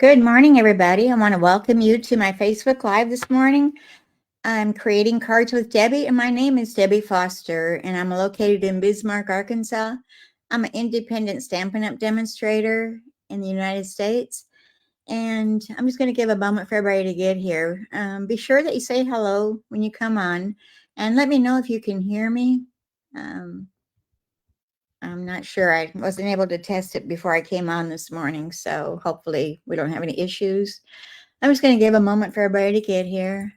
Good morning, everybody. I want to welcome you to my Facebook Live this morning. I'm creating cards with Debbie, and my name is Debbie Foster, and I'm located in Bismarck, Arkansas. I'm an independent Stampin' Up! Demonstrator in the United States, and I'm just going to give a moment for everybody to get here. Be sure that you say hello when you come on, and let me know if you can hear me. I'm not sure. I wasn't able to test it before I came on this morning, so hopefully we don't have any issues. I'm just going to give a moment for everybody to get here.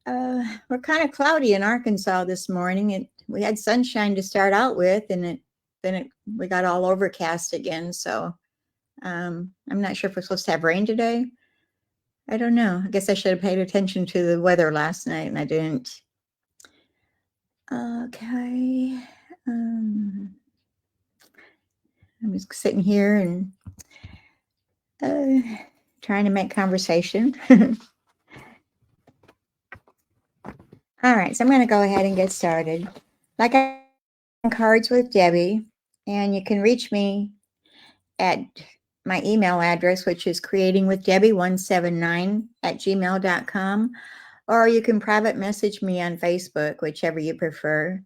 We're kind of cloudy in Arkansas this morning. We had sunshine to start out with, and we got all overcast again. So I'm not sure if we're supposed to have rain today. I don't know. I guess I should have paid attention to the weather last night, and I didn't. Okay. I'm just sitting here and trying to make conversation. All right, so I'm going to go ahead and get started. Like I cards with Debbie, and you can reach me at my email address, which is creatingwith179@gmail.com, or you can private message me on Facebook, whichever you prefer.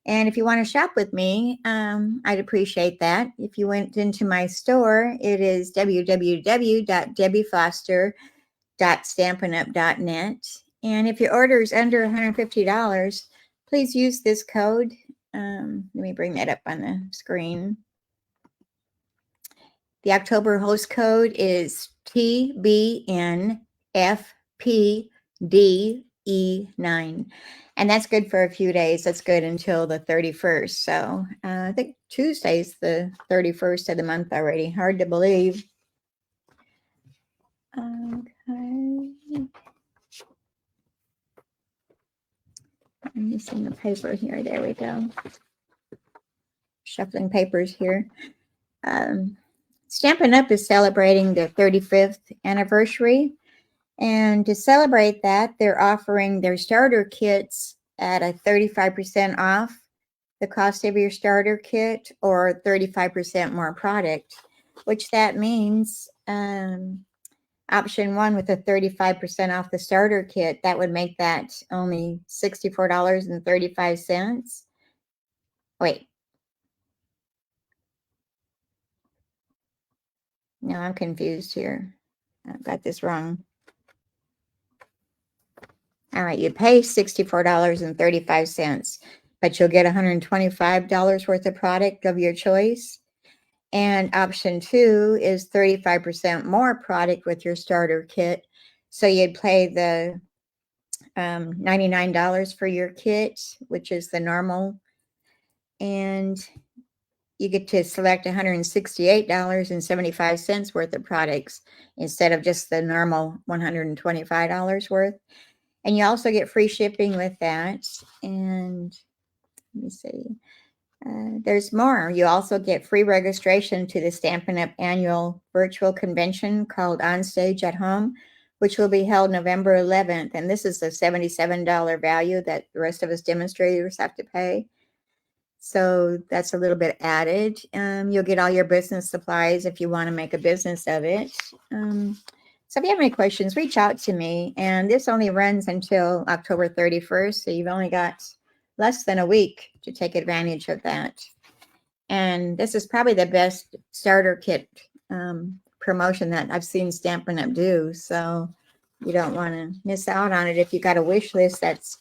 And if you want to shop with me, I'd appreciate that. If you went into my store, it is www.debbiefoster.stampinup.net. And if your order is under $150, please use this code. Let me bring that up on the screen. The October host code is TBNFPDE9. And that's good for a few days. That's good until the 31st. So I think Tuesday's the 31st of the month already. Hard to believe. Okay. I'm missing the paper here. There we go. Shuffling papers here. Stampin' Up! Is celebrating their 35th anniversary. And to celebrate that, they're offering their starter kits at a 35% off the cost of your starter kit, or 35% more product, which that means option one with a 35% off the starter kit, that would make that only $64.35. Wait. No, I'm confused here. I've got this wrong. All right, you pay $64.35, but you'll get $125 worth of product of your choice. And option two is 35% more product with your starter kit. So you'd pay the $99 for your kit, which is the normal. And you get to select $168.75 worth of products instead of just the normal $125 worth. And you also get free shipping with that. And let me see. There's more. You also get free registration to the Stampin' Up! Annual virtual convention called Onstage at Home, which will be held November 11th. And this is the $77 value that the rest of us demonstrators have to pay. So that's a little bit added. You'll get all your business supplies if you want to make a business of it. So if you have any questions, reach out to me. And this only runs until October 31st. So you've only got less than a week to take advantage of that. And this is probably the best starter kit promotion that I've seen Stampin' Up! Do. So you don't want to miss out on it. If you got a wish list that's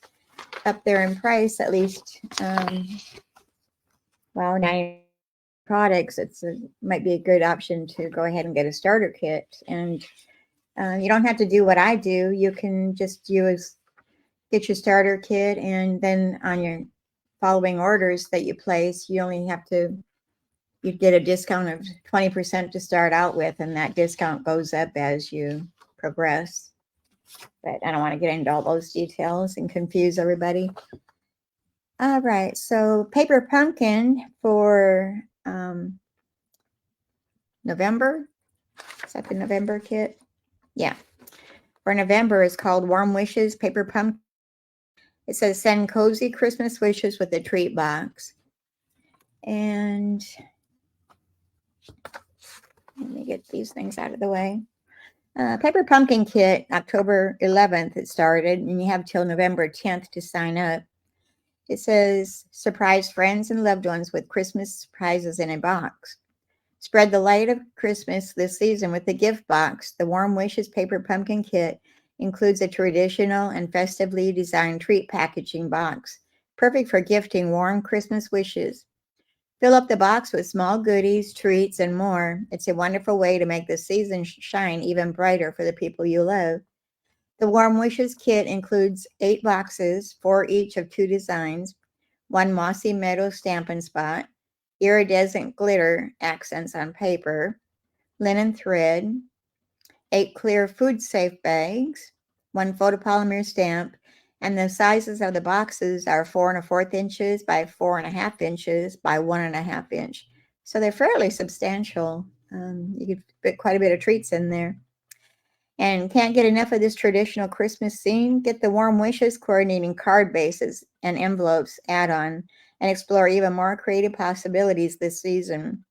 up there in price, at least, 90 products, might be a good option to go ahead and get a starter kit. And you don't have to do what I do. You can just get your starter kit, and then on your following orders that you place, you get a discount of 20% to start out with, and that discount goes up as you progress. But I don't want to get into all those details and confuse everybody. All right, so Paper Pumpkin for November. Is that the November kit? Yeah. For November is called Warm Wishes Paper Pumpkin. It says send cozy Christmas wishes with a treat box. And let me get these things out of the way. Paper Pumpkin Kit, October 11th it started, and you have till November 10th to sign up. It says, surprise friends and loved ones with Christmas surprises in a box. Spread the light of Christmas this season with the gift box. The Warm Wishes Paper Pumpkin Kit includes a traditional and festively designed treat packaging box, perfect for gifting warm Christmas wishes. Fill up the box with small goodies, treats, and more. It's a wonderful way to make the season shine even brighter for the people you love. The Warm Wishes kit includes 8 boxes, 4 each of 2 designs, 1 mossy meadow Stampin' Spot, iridescent glitter accents on paper, linen thread, 8 clear food safe bags, 1 photopolymer stamp, and the sizes of the boxes are 4 1/4 inches by 4 1/2 inches by 1 1/2 inch. So they're fairly substantial. You could fit quite a bit of treats in there. And can't get enough of this traditional Christmas scene? Get the Warm Wishes coordinating card bases and envelopes add-on and explore even more creative possibilities this season.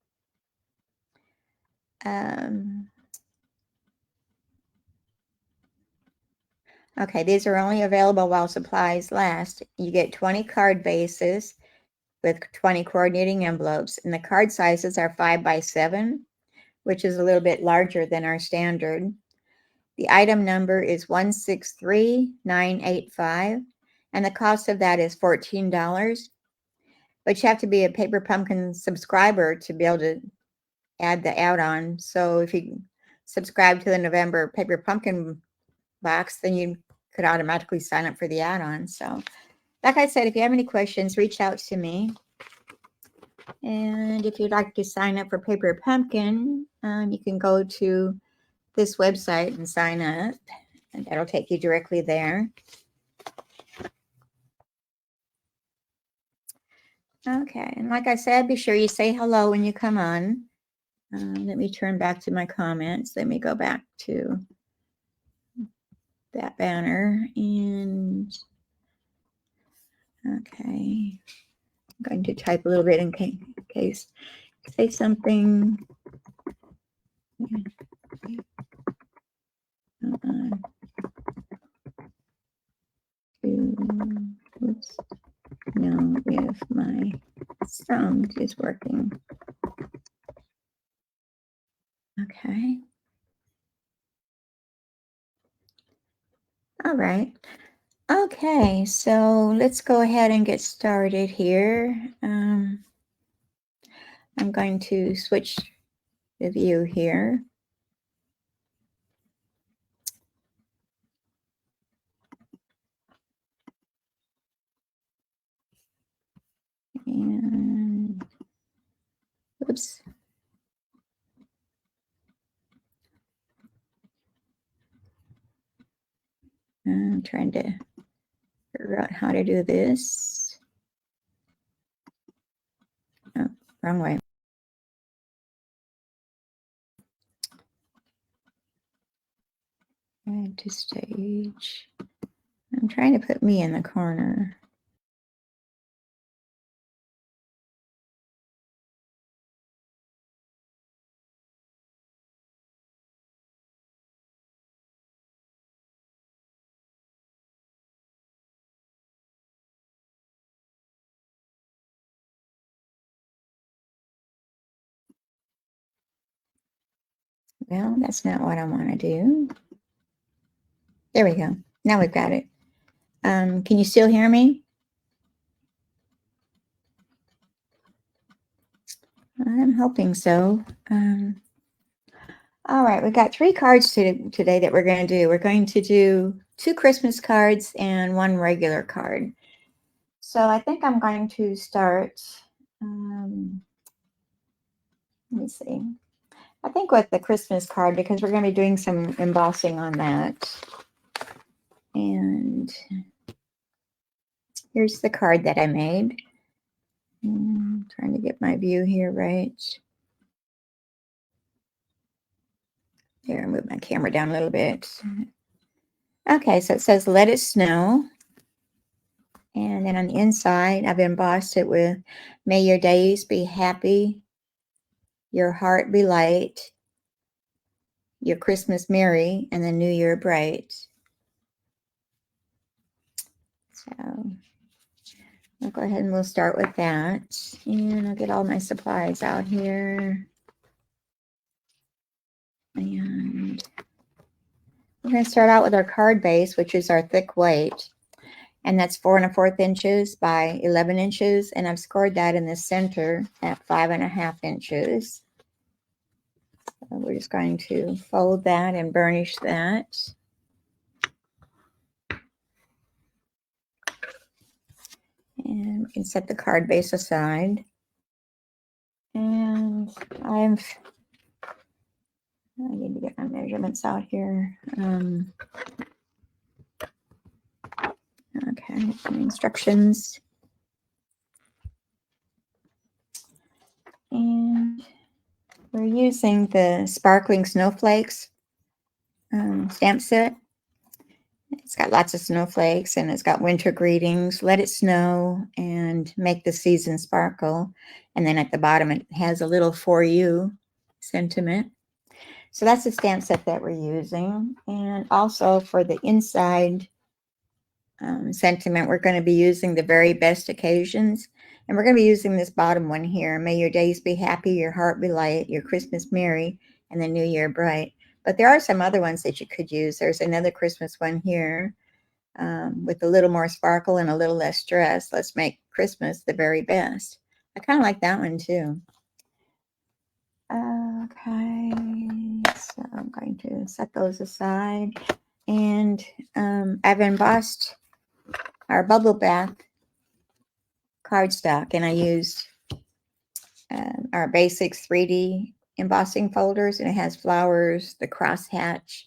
Okay, these are only available while supplies last. You get 20 card bases with 20 coordinating envelopes, and the card sizes are 5 by 7, which is a little bit larger than our standard. The item number is 163985, and the cost of that is $14. But you have to be a Paper Pumpkin subscriber to be able to add the add-on. So if you subscribe to the November Paper Pumpkin box, then you could automatically sign up for the add-on. So like I said, if you have any questions, reach out to me. And if you'd like to sign up for Paper Pumpkin, you can go to this website and sign up, and that'll take you directly there. Okay, and like I said, be sure you say hello when you come on. Let me turn back to my comments. Let me go back to that banner, and okay, I'm going to type a little bit in case say something. Oops. Know if my sound is working. Okay. All right. Okay, so let's go ahead and get started here. I'm going to switch the view here. And oops. I'm trying to figure out how to do this. Oh, wrong way. Add to stage. I'm trying to put me in the corner. Well, that's not what I want to do. There we go. Now we've got it. Can you still hear me? I'm hoping so. All right, we got 3 cards today that we're going to do. We're going to do 2 Christmas cards and 1 regular card. So I think I'm going to start, let me see. I think with the Christmas card, because we're going to be doing some embossing on that. And here's the card that I made. Trying to get my view here right. There, move my camera down a little bit. Okay, so it says, "Let it snow." And then on the inside, I've embossed it with, "May your days be happy, your heart be light, Your Christmas Merry and the New Year Bright. So I'll go ahead and we'll start with that. And I'll get all my supplies out here. And we're going to start out with our card base, which is our thick white. And that's 4 1/4 inches by 11 inches. And I've scored that in the center at 5 1/2 inches. So we're just going to fold that and burnish that. And we can set the card base aside. And I need to get my measurements out here. Okay, instructions. And we're using the Sparkling Snowflakes stamp set. It's got lots of snowflakes and it's got winter greetings, let it snow, and make the season sparkle. And then at the bottom, it has a little for you sentiment. So that's the stamp set that we're using. And also for the inside sentiment, we're going to be using the very best occasions. And we're going to be using this bottom one here. May your days be happy, your heart be light, your Christmas merry, and the new year bright. But there are some other ones that you could use. There's another Christmas one here with a little more sparkle and a little less stress. Let's make Christmas the very best. I kind of like that one too. Okay, so I'm going to set those aside. And I've embossed our Bubble Bath cardstock, and I used our Basics 3D embossing folders, and it has flowers, the crosshatch,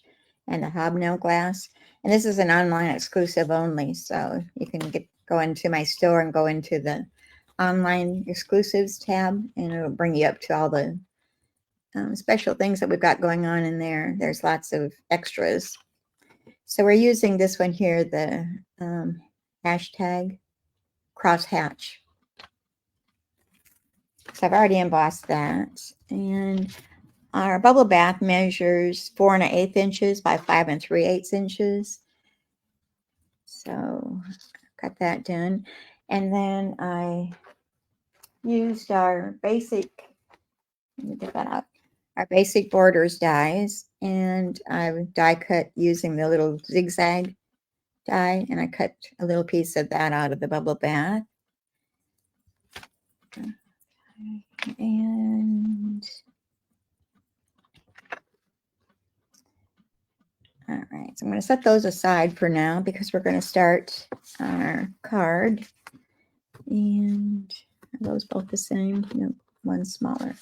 and the hobnail glass. And this is an online exclusive only, so you can go into my store and go into the online exclusives tab, and it'll bring you up to all the special things that we've got going on in there. There's lots of extras. So we're using this one here, the hashtag crosshatch. So I've already embossed that. And our bubble bath measures 4 1/8 inches by 5 3/8 inches. So got that done. And then I used our basic, let me get that out, our basic borders dies. And I die cut using the little zigzag die. And I cut a little piece of that out of the bubble bath. And all right, so I'm going to set those aside for now because we're going to start on our card. And are those both the same? No, one's smaller.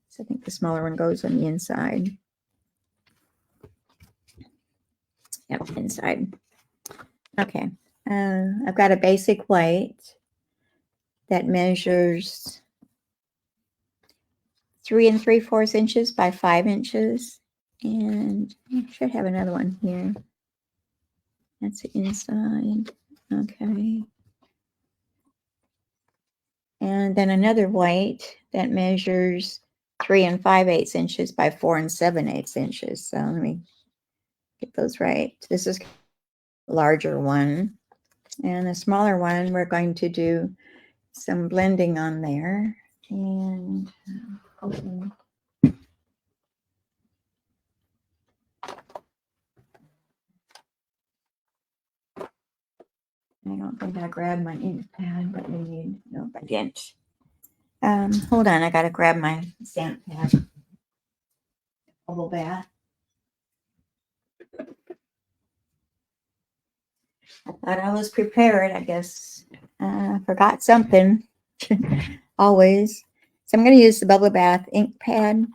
So I think the smaller one goes on the inside. Yep, inside. Okay, I've got a basic white that measures 3 3/4 inches by 5 inches. And I should have another one here. That's the inside. Okay. And then another white that measures 3 5/8 inches by 4 7/8 inches. So let me get those right. This is a larger one. And the smaller one, we're going to do some blending on there. And open. I don't think I grabbed my ink pad, but we need, no, I didn't. Hold on, I gotta grab my stamp pad. Bubble bath. I thought I was prepared. I guess I forgot something. Always. So I'm going to use the Bubble Bath ink pad.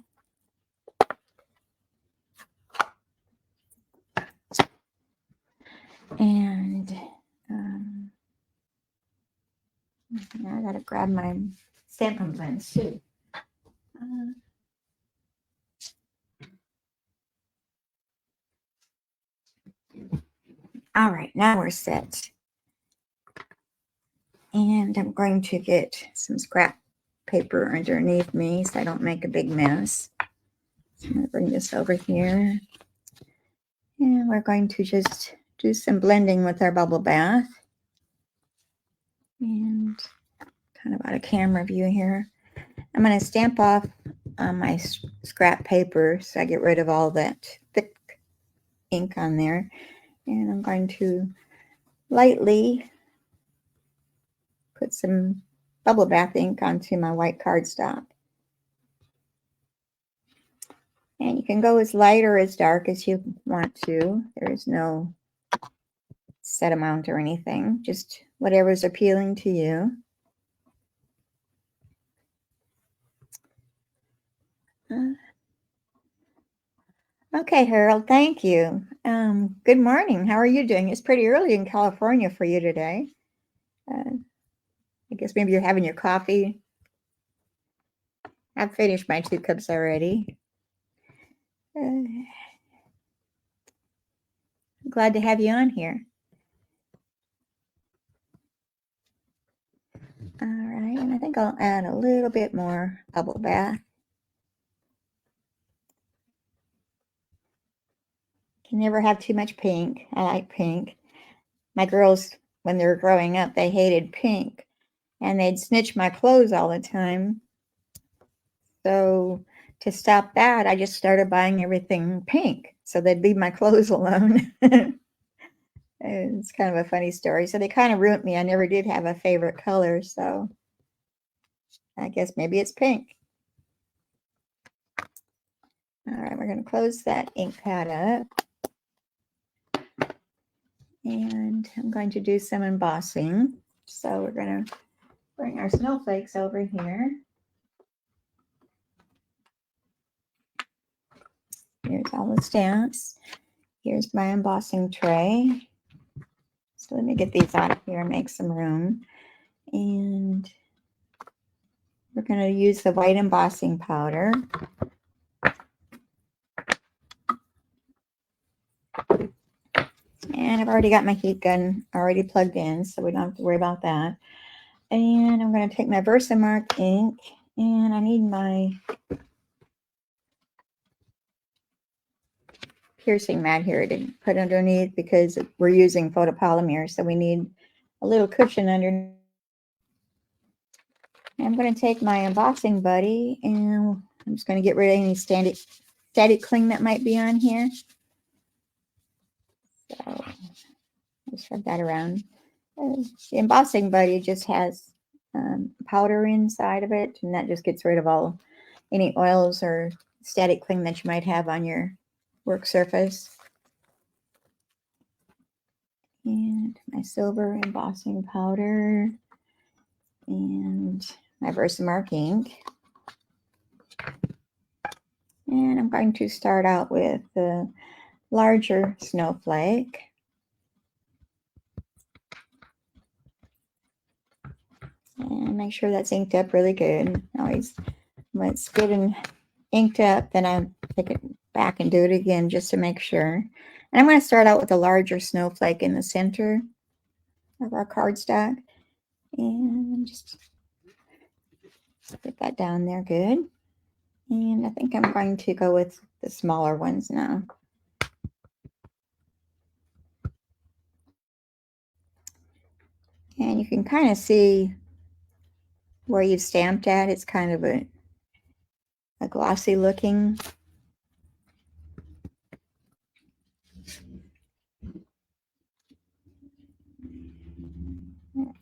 And now I got to grab my Stampin' blends too. All right, now we're set. And I'm going to get some scrap paper underneath me so I don't make a big mess. So I'm going to bring this over here. And we're going to just do some blending with our bubble bath. And kind of out of camera view here. I'm going to stamp off my scrap paper so I get rid of all that thick ink on there. And I'm going to lightly put some bubble bath ink onto my white cardstock. And you can go as light or as dark as you want to. There is no set amount or anything, just whatever's appealing to you. Okay, Harold, thank you. Good morning. How are you doing? It's pretty early in California for you today. I guess maybe you're having your coffee. I've finished my 2 cups already. I'm glad to have you on here. All right, and I think I'll add a little bit more bubble bath. Can never have too much pink. I like pink. My girls, when they were growing up, they hated pink, and they'd snitch my clothes all the time. So to stop that, I just started buying everything pink, so they'd leave my clothes alone. It's kind of a funny story. So they kind of ruined me. I never did have a favorite color, so I guess maybe it's pink. All right, we're going to close that ink pad up. And I'm going to do some embossing. So we're going to bring our snowflakes over here. Here's all the stamps. Here's my embossing tray. So let me get these out of here and make some room. And we're going to use the white embossing powder. And I've already got my heat gun already plugged in, so we don't have to worry about that. And I'm going to take my Versamark ink, and I need my piercing mat here to put underneath because we're using photopolymer, so we need a little cushion underneath. I'm going to take my embossing buddy, and I'm just going to get rid of any static cling that might be on here. So just rub that around. The embossing buddy just has powder inside of it, and that just gets rid of any oils or static cling that you might have on your work surface. And my silver embossing powder and my Versamark ink. And I'm going to start out with the larger snowflake. And make sure that's inked up really good. Always, when it's good and inked up, then I take it back and do it again just to make sure. And I'm going to start out with a larger snowflake in the center of our cardstock. And just get that down there good. And I think I'm going to go with the smaller ones now. And you can kind of see where you've stamped at. It's kind of a glossy looking.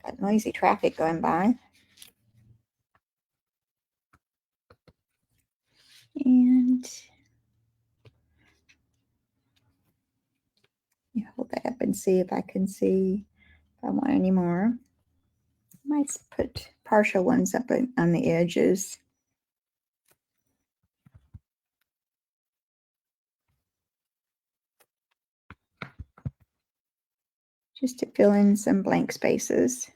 Got noisy traffic going by. And hold that up and see if I can see if I want any more. I might put partial ones up on the edges. Just to fill in some blank spaces.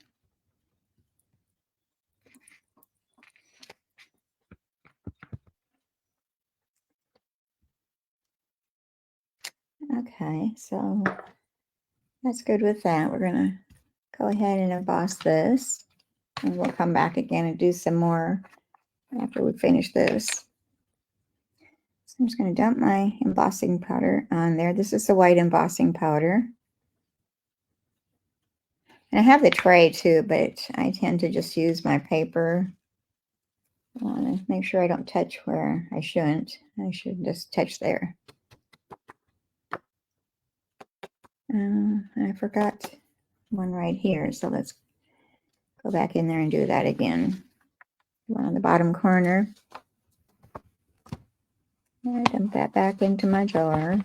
Okay, so that's good with that. We're going to go ahead and emboss this. And we'll come back again and do some more after we finish this. So I'm just going to dump my embossing powder on there. This is the white embossing powder. And I have the tray too, but I tend to just use my paper. I want to make sure I don't touch where I shouldn't. I should just touch there. I forgot one right here, so let's go back in there and do that again. One on the bottom corner. And I dump that back into my jar.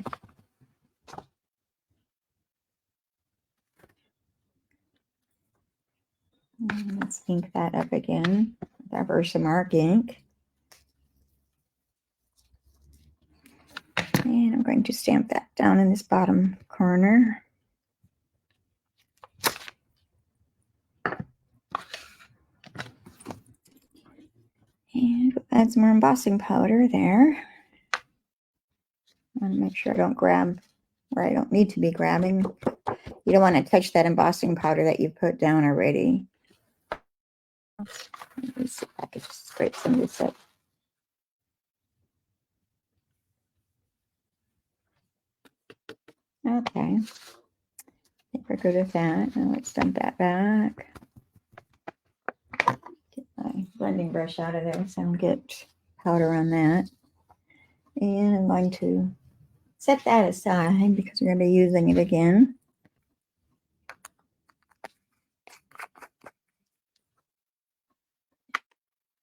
And let's ink that up again with our Versamark ink. And I'm going to stamp that down in this bottom corner. And add some more embossing powder there. I want to make sure I don't grab where I don't need to be grabbing. You don't want to touch that embossing powder that you put down already. Let me see if I could just scrape some of this up. Okay. I think we're good with that. Now let's dump that back. Get my blending brush out of there so I don't get powder on that. And I'm going to set that aside because we're going to be using it again.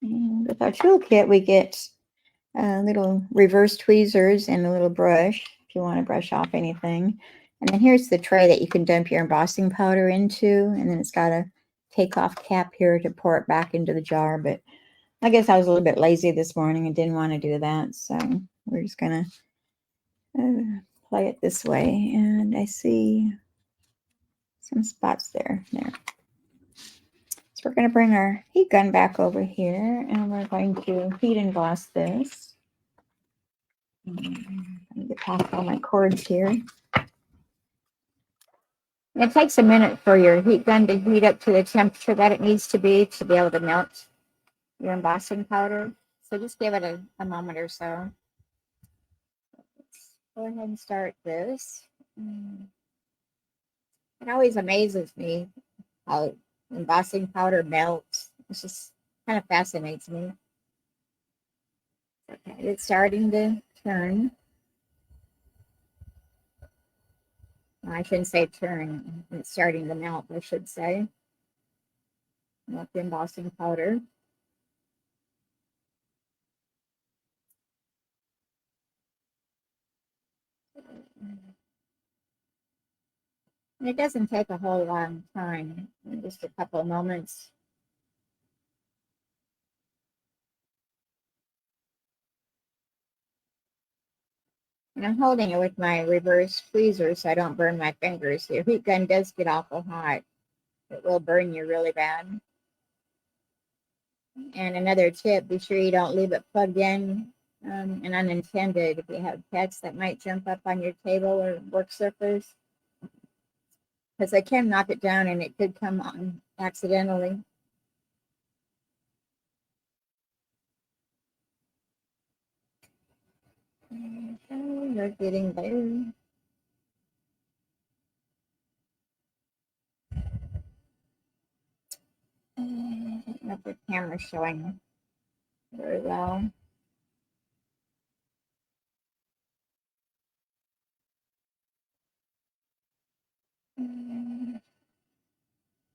And with our toolkit, we get little reverse tweezers and a little brush if you want to brush off anything. And then here's the tray that you can dump your embossing powder into. And then it's got a take-off cap here to pour it back into the jar. But I guess I was a little bit lazy this morning and didn't want to do that. So we're just going to play it this way. And I see some spots there. So we're going to bring our heat gun back over here. And we're going to heat emboss this. Let me get past all my cords here. And it takes a minute for your heat gun to heat up to the temperature that it needs to be able to melt your embossing powder. So just give it a moment or so. Let's go ahead and start this. It always amazes me how embossing powder melts. It just kind of fascinates me. Okay, it's starting to turn. I shouldn't say turn. It's starting to melt, I should say. Melt the embossing powder. And it doesn't take a whole long time, just a couple of moments. And I'm holding it with my reverse tweezer so I don't burn my fingers. Your heat gun does get awful hot. It will burn you really bad. And another tip, be sure you don't leave it plugged in and unintended. If you have pets that might jump up on your table or work surface, because they can knock it down and it could come on accidentally. Okay, we're getting there. I don't know if the camera's showing very well.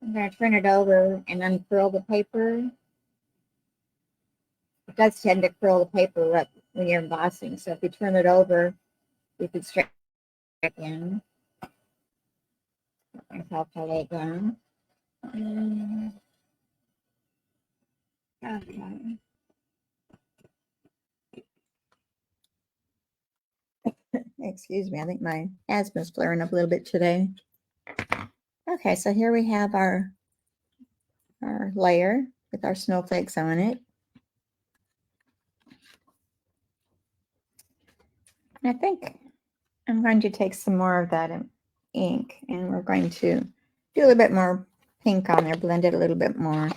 I'm going to turn it over and uncurl the paper. It does tend to curl the paper up when you're embossing, so if you turn it over, you can straighten it in. Myself to lay it down. Okay. Excuse me, I think my asthma's flaring up a little bit today. Okay, so here we have our layer with our snowflakes on it. And I think I'm going to take some more of that ink and we're going to do a little bit more pink on there, blend it a little bit more.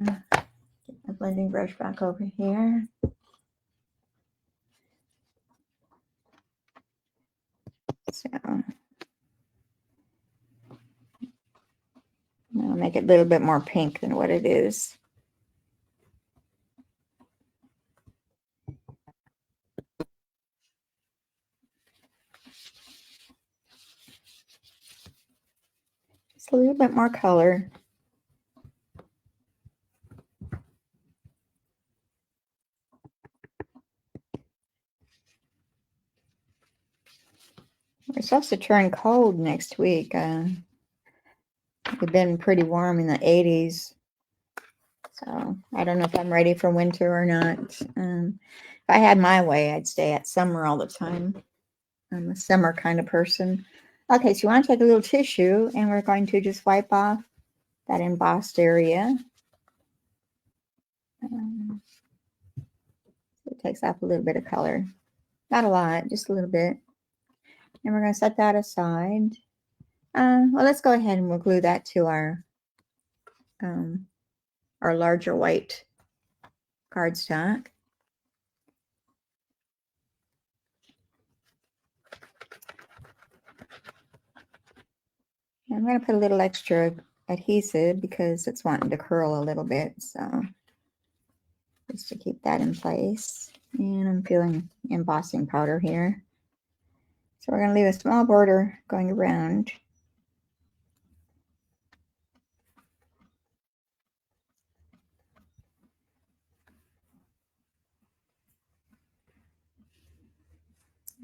Get my blending brush back over here. make it a little bit more pink than what it is. Just a little bit more color. We're supposed to turn cold next week. We've been pretty warm in the 80s. So I don't know if I'm ready for winter or not. If I had my way, I'd stay at summer all the time. I'm a summer kind of person. Okay, so you want to take a little tissue and we're going to just wipe off that embossed area. It takes off a little bit of color. Not a lot, just a little bit. And we're going to set that aside. Well, let's go ahead and we'll glue that to our larger white cardstock. And I'm going to put a little extra adhesive because it's wanting to curl a little bit. So just to keep that in place. And I'm feeling embossing powder here. So we're going to leave a small border going around.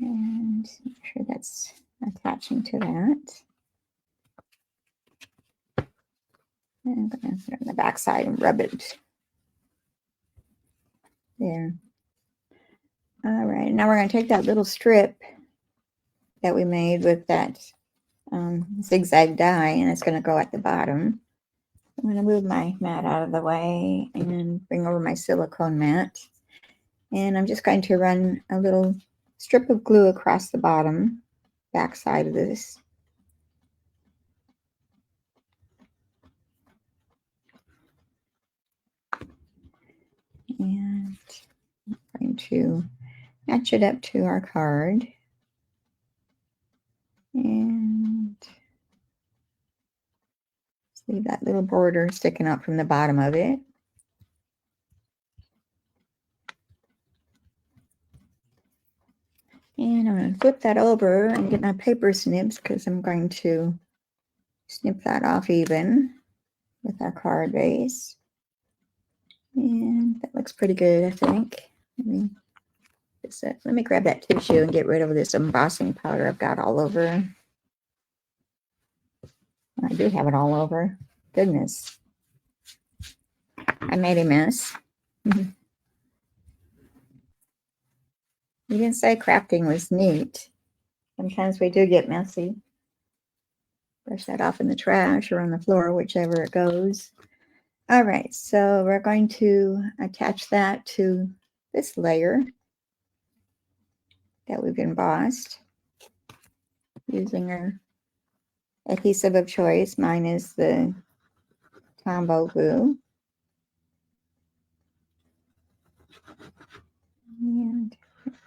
And make sure that's attaching to that. And I'm going to put it on the back side and rub it there. All right, now we're going to take that little strip that we made with that zigzag die, and it's going to go at the bottom. I'm going to move my mat out of the way and bring over my silicone mat. And I'm just going to run a little strip of glue across the bottom, back side of this. And I'm going to match it up to our card. And leave that little border sticking out from the bottom of it. And I'm going to flip that over and get my paper snips because I'm going to snip that off even with our card base. And that looks pretty good, I think. Let me grab that tissue and get rid of this embossing powder I've got all over. I do have it all over. Goodness. I made a mess. You didn't say crafting was neat. Sometimes we do get messy. Brush that off in the trash or on the floor, whichever it goes. All right, so we're going to attach that to this layer that we've embossed using our adhesive of choice. Mine is the Tombow glue. And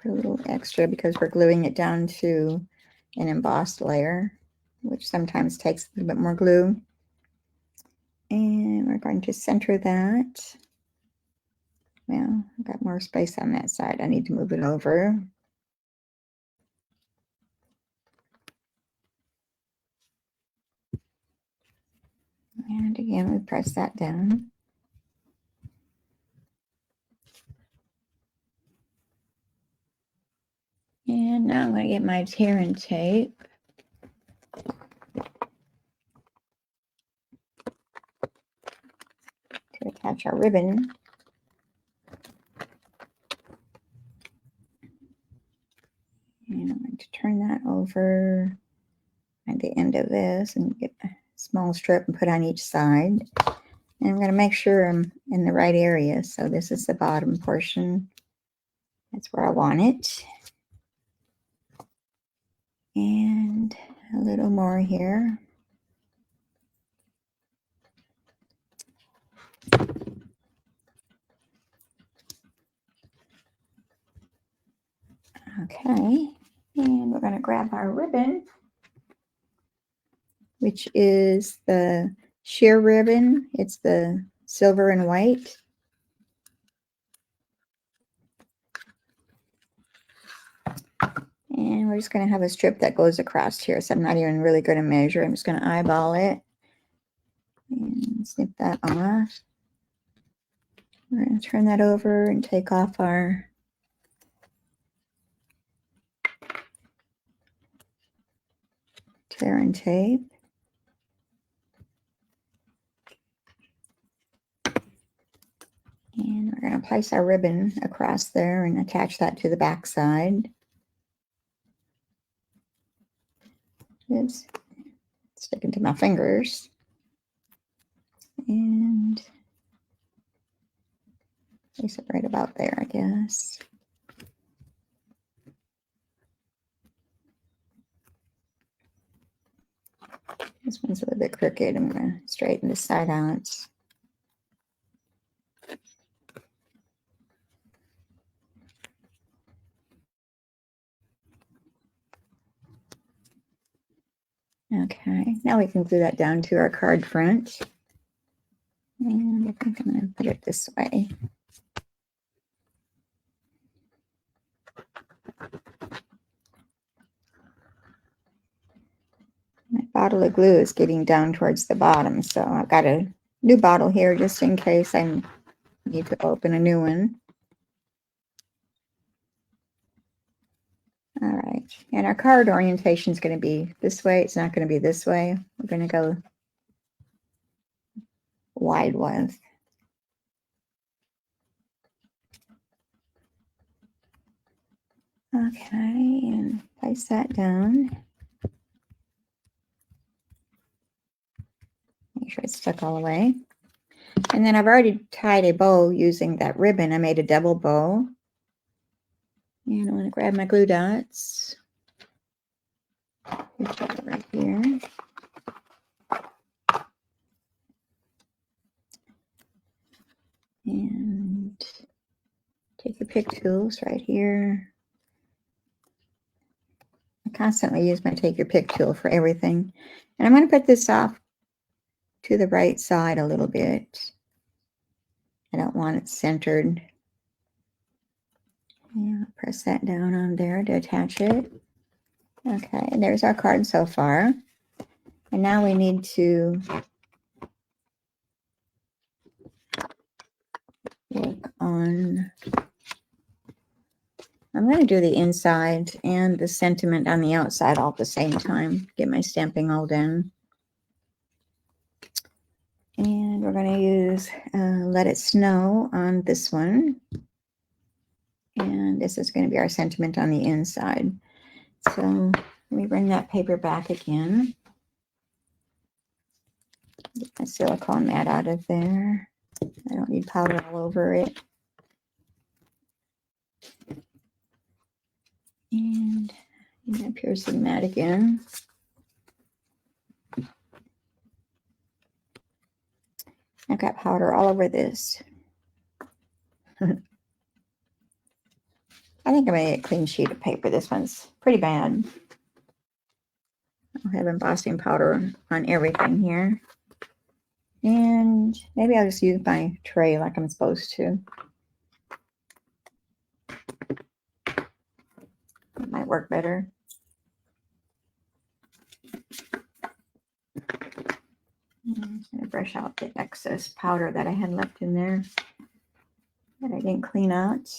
put a little extra because we're gluing it down to an embossed layer, which sometimes takes a little bit more glue. And we're going to center that. Well, I've got more space on that side. I need to move it over. And again, we press that down. And now I'm going to get my tear and tape. To attach our ribbon. And I'm going to turn that over at the end of this and get a small strip and put on each side. And I'm going to make sure I'm in the right area. So this is the bottom portion. That's where I want it. And a little more here. Okay. And we're going to grab our ribbon, which is the sheer ribbon. It's the silver and white. And we're just going to have a strip that goes across here. So I'm not even really going to measure. I'm just going to eyeball it and snip that off. We're going to turn that over and take off our tear and tape. And we're going to place our ribbon across there and attach that to the back side. Oops, sticking to my fingers. And place it right about there, I guess. This one's a little bit crooked. I'm going to straighten this side out. Okay, now we can glue that down to our card front. And I think I'm going to put it this way. My bottle of glue is getting down towards the bottom, so I've got a new bottle here just in case I need to open a new one. All right, and our card orientation is going to be this way. It's not going to be this way. We're going to go wide width. Okay, and place that down. Make sure it's stuck all the way. And then I've already tied a bow using that ribbon. I made a double bow. And I'm going to grab my glue dots. Right here. And take your pick tools right here. I constantly use my take your pick tool for everything. And I'm going to put this off to the right side a little bit. I don't want it centered. Yeah, press that down on there to attach it. Okay, and there's our card so far. And now we need to work on, I'm going to do the inside and the sentiment on the outside all at the same time. Get my stamping all done. And we're going to use Let It Snow on this one. And this is going to be our sentiment on the inside. So let me bring that paper back again. Get my silicone mat out of there. I don't need powder all over it. And my piercing mat again. I've got powder all over this. I think I'm going to get a clean sheet of paper. This one's pretty bad. I'll have embossing powder on everything here. And maybe I'll just use my tray like I'm supposed to. It might work better. I'm going to brush out the excess powder that I had left in there that I didn't clean out.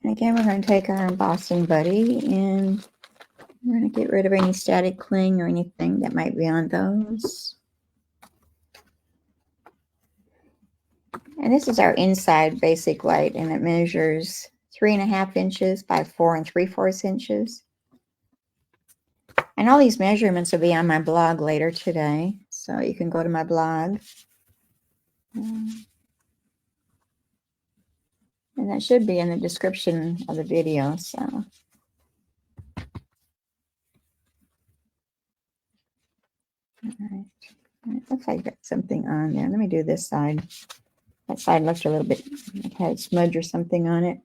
And again, we're going to take our embossing buddy and we're going to get rid of any static cling or anything that might be on those. And this is our inside basic light, and it measures 3.5 inches by 4 3/4 inches. And all these measurements will be on my blog later today, so you can go to my blog. And that should be in the description of the video. So all right. It looks like I got something on there. Let me do this side. That side looks a little bit like it had a smudge or something on it.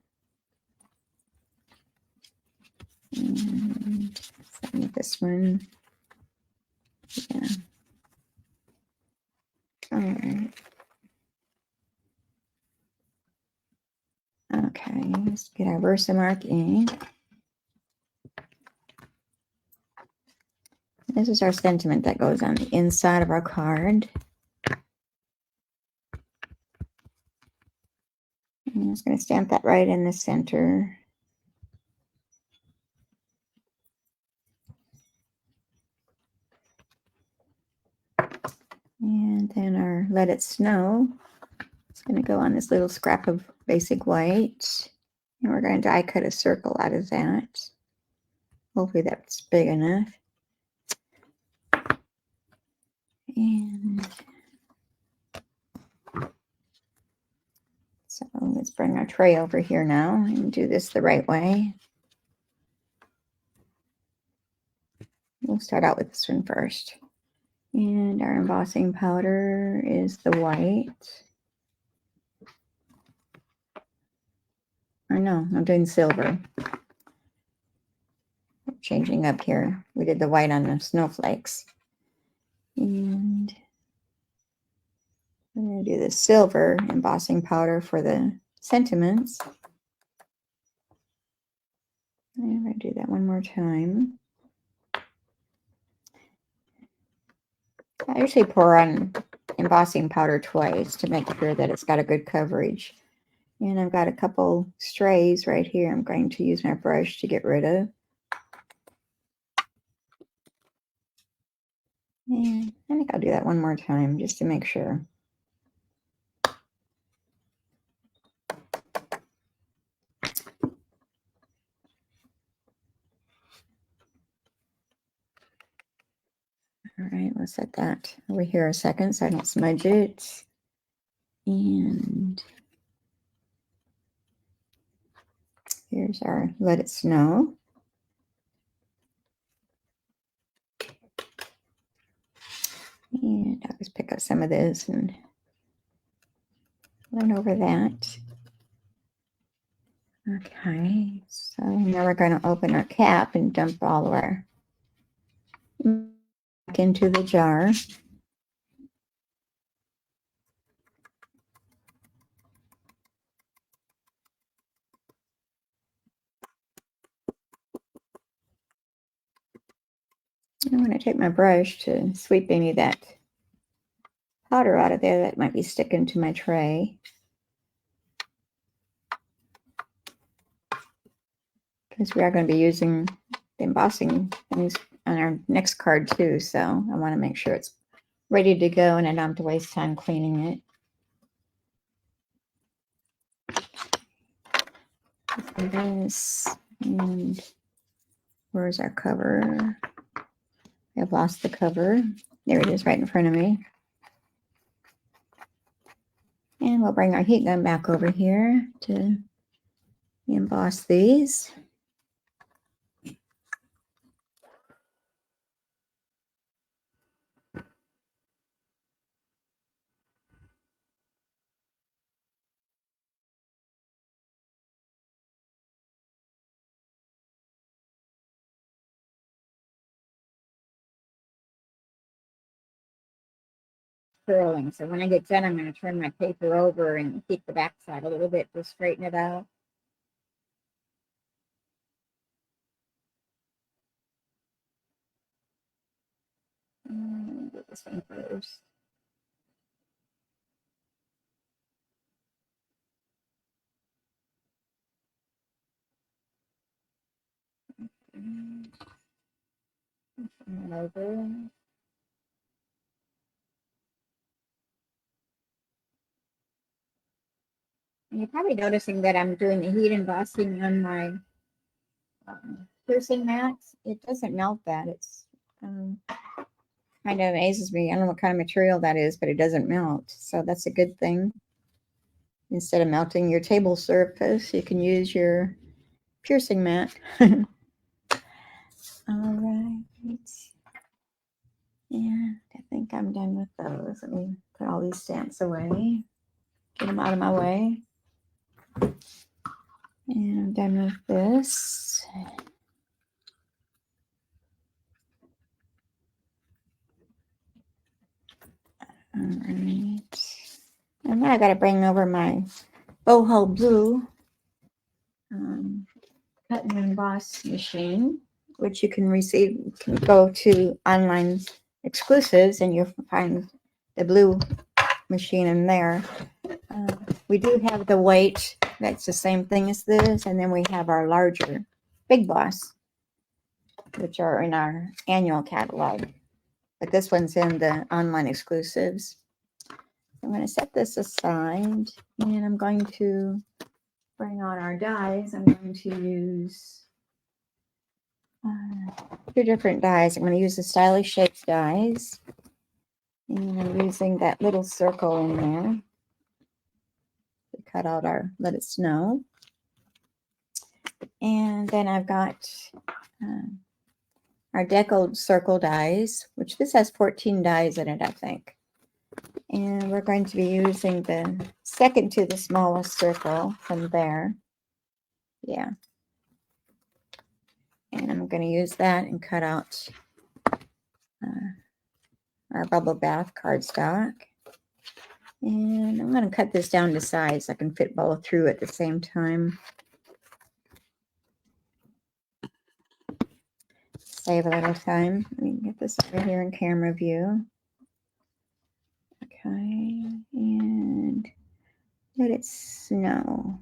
And And this one. Yeah. All right. Okay, let's get our Versamark ink. This is our sentiment that goes on the inside of our card. I'm just going to stamp that right in the center. And then our Let It Snow. It's going to go on this little scrap of basic white. And we're going to die cut a circle out of that. Hopefully that's big enough. And so let's bring our tray over here now and do this the right way. We'll start out with this one first. And our embossing powder is the white. Or no, I'm doing silver. Changing up here. We did the white on the snowflakes. And I'm going to do the silver embossing powder for the sentiments. And I'm going to do that one more time. I usually pour on embossing powder twice to make sure that it's got a good coverage. And I've got a couple strays right here I'm going to use my brush to get rid of. And I think I'll do that one more time just to make sure. All right, let's set that over here a second so I don't smudge it. And here's our Let It Snow. And I'll just pick up some of this and run over that. Okay, so now we're going to open our cap and dump all of our back into the jar. I'm going to take my brush to sweep any of that powder out of there that might be sticking to my tray. Because we are going to be using the embossing things on our next card too, so I want to make sure it's ready to go and I don't have to waste time cleaning it. This, and where's our cover? I've lost the cover. There it is right in front of me. And we'll bring our heat gun back over here to emboss these. Curling. So when I get done, I'm going to turn my paper over and keep the back side a little bit to straighten it out. Get this one first. Turn it over. And you're probably noticing that I'm doing the heat embossing on my piercing mats. It doesn't melt that. It's kind of amazes me. I don't know what kind of material that is, but it doesn't melt. So that's a good thing. Instead of melting your table surface, you can use your piercing mat. All right. And I think I'm done with those. Let me put all these stamps away. Get them out of my way. And I'm done with this. All right. And now I got to bring over my Boho Blue cut and emboss machine, which you can receive. You can go to online exclusives and you'll find the blue machine in there. We do have the white, that's the same thing as this, and then we have our larger Big Boss, which are in our annual catalog. But this one's in the online exclusives. I'm going to set this aside, and I'm going to bring on our dies. I'm going to use two different dies. I'm going to use the Stylish Shapes dies, and I'm using that little circle in there to cut out our Let It Snow. And then I've got our Deco Circle dies, which this has 14 dies in it, I think. And we're going to be using the second to the smallest circle from there. Yeah. And I'm going to use that and cut out our bubble bath cardstock. And I'm going to cut this down to size so I can fit both through at the same time. Save a little time. Let me get this over here in camera view. Okay, and Let It Snow.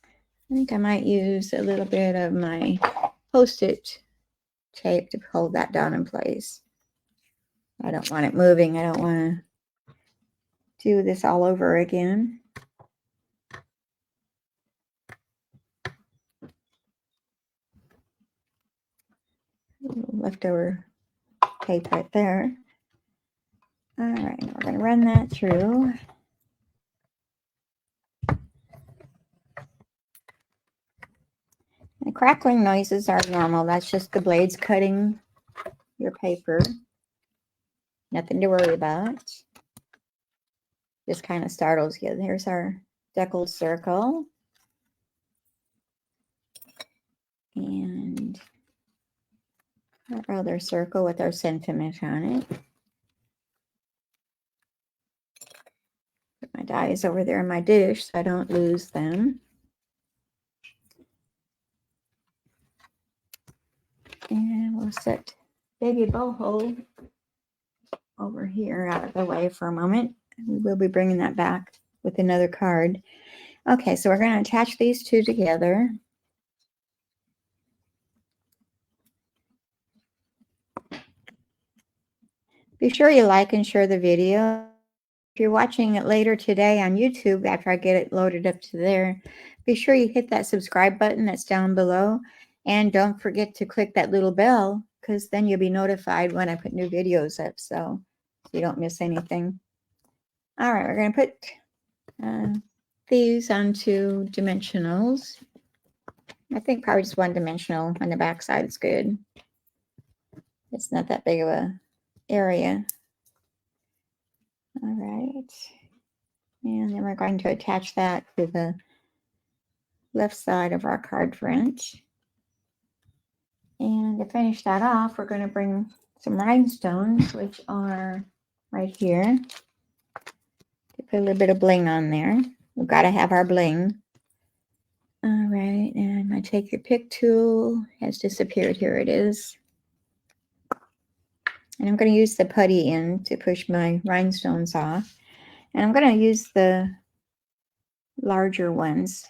I think I might use a little bit of my Post-it tape to hold that down in place. I don't want it moving. I don't want to do this all over again. Leftover tape right there. All right, we're going to run that through. The crackling noises are normal. That's just the blades cutting your paper. Nothing to worry about. Just kind of startles you. There's our deckled circle. And our other circle with our sentiment on it. Put my dies over there in my dish so I don't lose them. And we'll set baby boho over here out of the way for a moment. We will be bringing that back with another card. Okay, so we're going to attach these two together. Be sure you like and share the video. If you're watching it later today on YouTube, after I get it loaded up to there, be sure you hit that subscribe button that's down below. And don't forget to click that little bell, because then you'll be notified when I put new videos up, so you don't miss anything. All right, we're going to put these onto dimensionals. I think probably just one dimensional on the back side is good. It's not that big of a area. All right. And then we're going to attach that to the left side of our card front. And to finish that off, we're going to bring some rhinestones, which are right here. To put a little bit of bling on there. We've got to have our bling. All right, and my Take Your Pick tool has disappeared. Here it is. And I'm going to use the putty end to push my rhinestones off. And I'm going to use the larger ones.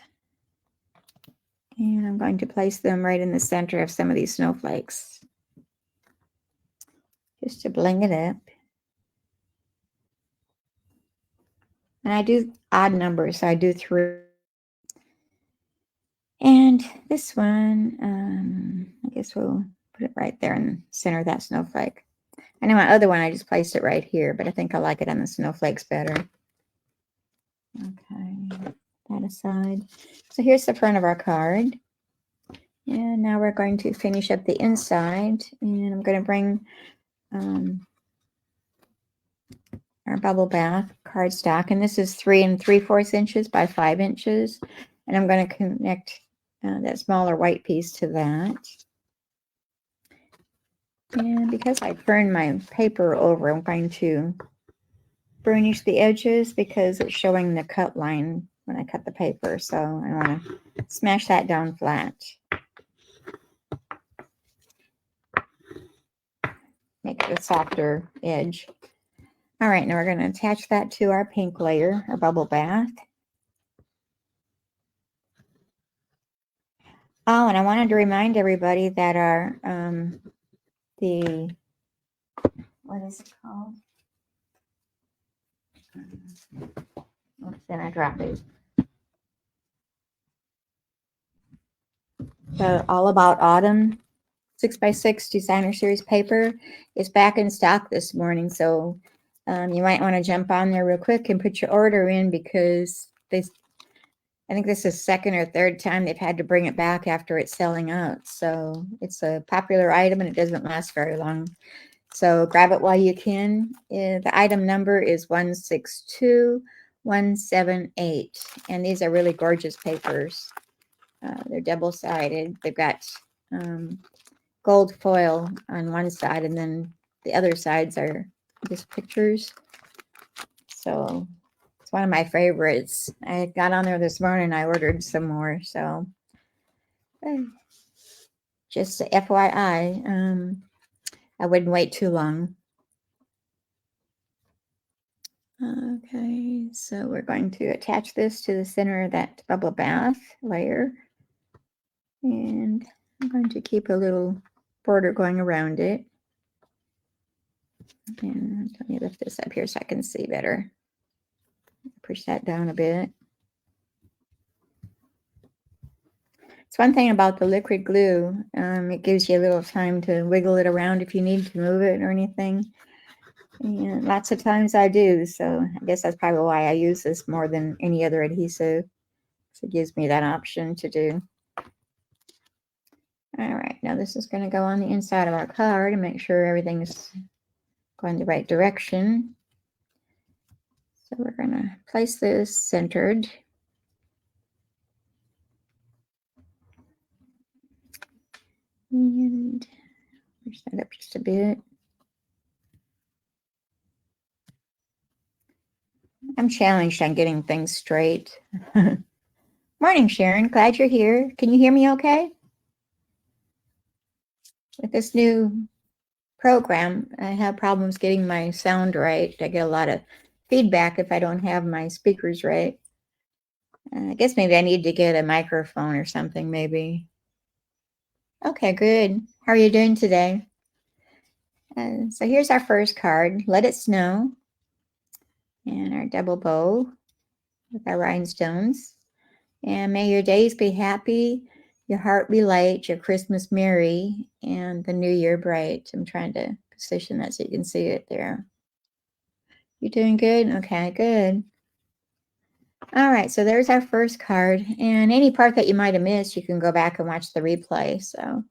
And I'm going to place them right in the center of some of these snowflakes. Just to bling it up. And I do odd numbers, so I do 3. And this one, I guess we'll put it right there in the center of that snowflake. And in my other one, I just placed it right here, but I think I like it on the snowflakes better. Okay, that aside. So here's the front of our card. And now we're going to finish up the inside. And I'm going to bring our bubble bath cardstock. And this is 3 3/4 inches by 5 inches. And I'm going to connect that smaller white piece to that. And because I turned my paper over, I'm going to burnish the edges because it's showing the cut line when I cut the paper. So I want to smash that down flat. Make it a softer edge. All right, now we're going to attach that to our pink layer, our bubble bath. Oh, and I wanted to remind everybody that our, what is it called? Oops, then I dropped it. The All About Autumn 6x6 Designer Series paper is back in stock this morning. So you might want to jump on there real quick and put your order in because I think this is second or third time they've had to bring it back after it's selling out. So it's a popular item and it doesn't last very long. So grab it while you can. The item number is 162178. And these are really gorgeous papers. They're double-sided. They've got gold foil on one side and then the other sides are just pictures. So it's one of my favorites. I got on there this morning. I ordered some more. So just FYI, I wouldn't wait too long. Okay, so we're going to attach this to the center of that bubble bath layer. And I'm going to keep a little border going around it. And let me lift this up here so I can see better. Push that down a bit. It's one thing about the liquid glue. It gives you a little time to wiggle it around if you need to move it or anything. And lots of times I do. So I guess that's probably why I use this more than any other adhesive. So it gives me that option to do. All right, now this is going to go on the inside of our card and make sure everything's going the right direction. So we're going to place this centered. And push that up just a bit. I'm challenged on getting things straight. Morning, Sharon. Glad you're here. Can you hear me okay? With this new program, I have problems getting my sound right. I get a lot of feedback if I don't have my speakers right. I guess maybe I need to get a microphone or something, maybe. Okay, good. How are you doing today? So here's our first card, Let It Snow. And our double bow with our rhinestones. And may your days be happy, your heart be light, your Christmas merry, and the new year bright. I'm trying to position that so you can see it there. You doing good? Okay, good. All right, so there's our first card. And any part that you might have missed, you can go back and watch the replay. So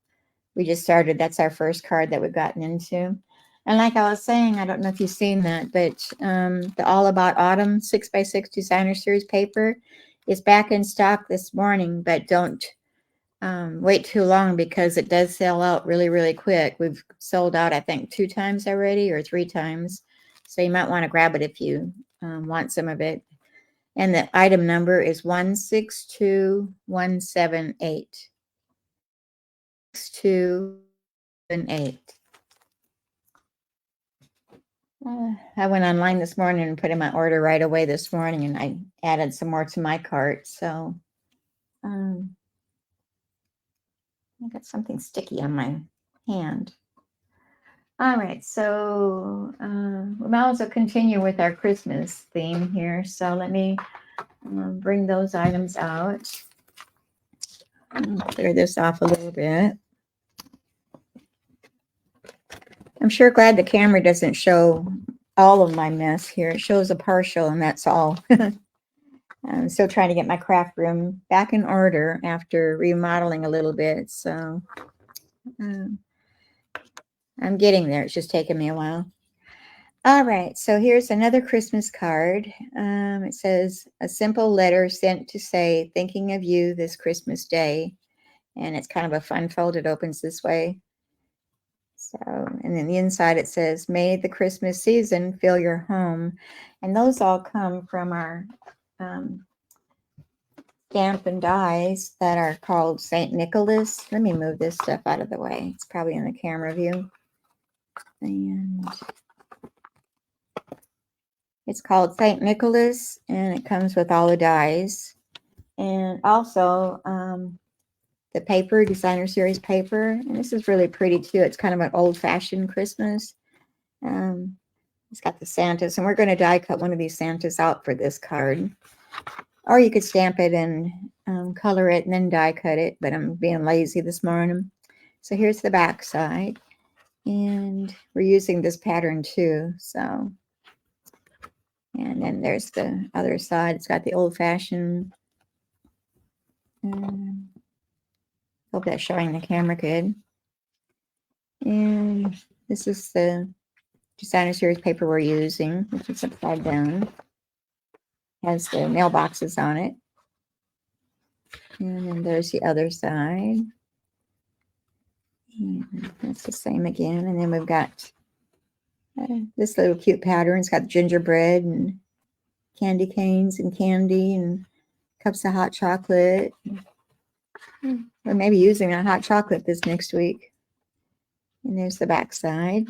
we just started. That's our first card that we've gotten into. And like I was saying, I don't know if you've seen that, but the All About Autumn 6x6 Designer Series paper is back in stock this morning, but don't wait too long because it does sell out really, really quick. We've sold out, I think, 2 times already or 3 times. So you might want to grab it if you want some of it. And the item number is 162178. 6278. I went online this morning and put in my order right away this morning, and I added some more to my cart. So I got something sticky on my hand. All right, so we might as well continue with our Christmas theme here. So let me bring those items out. Clear this off a little bit. I'm sure glad the camera doesn't show all of my mess here. It shows a partial, and that's all. I'm still trying to get my craft room back in order after remodeling a little bit. So I'm getting there. It's just taking me a while. All right, so here's another Christmas card. It says, a simple letter sent to say, thinking of you this Christmas day. And it's kind of a fun fold. It opens this way. So, and then the inside it says, "May the Christmas season fill your home." And those all come from our stamp and dies that are called St. Nicholas. Let me move this stuff out of the way. It's probably in the camera view. And it's called St. Nicholas, and it comes with all the dies. And also the paper, designer series paper. And this is really pretty too. It's kind of an old-fashioned Christmas. It's got the Santas, and we're going to die cut one of these Santas out for this card. Or you could stamp it and color it and then die cut it, but I'm being lazy this morning. So here's the back side, and we're using this pattern too. So, and then there's the other side. It's got the old-fashioned. Hope that's showing the camera good. And this is the designer series paper we're using, which is upside down. Has the mailboxes on it. And then there's the other side. And that's the same again. And then we've got this little cute pattern. It's got gingerbread and candy canes and candy and cups of hot chocolate. Or maybe using a hot chocolate this next week. And there's the back side.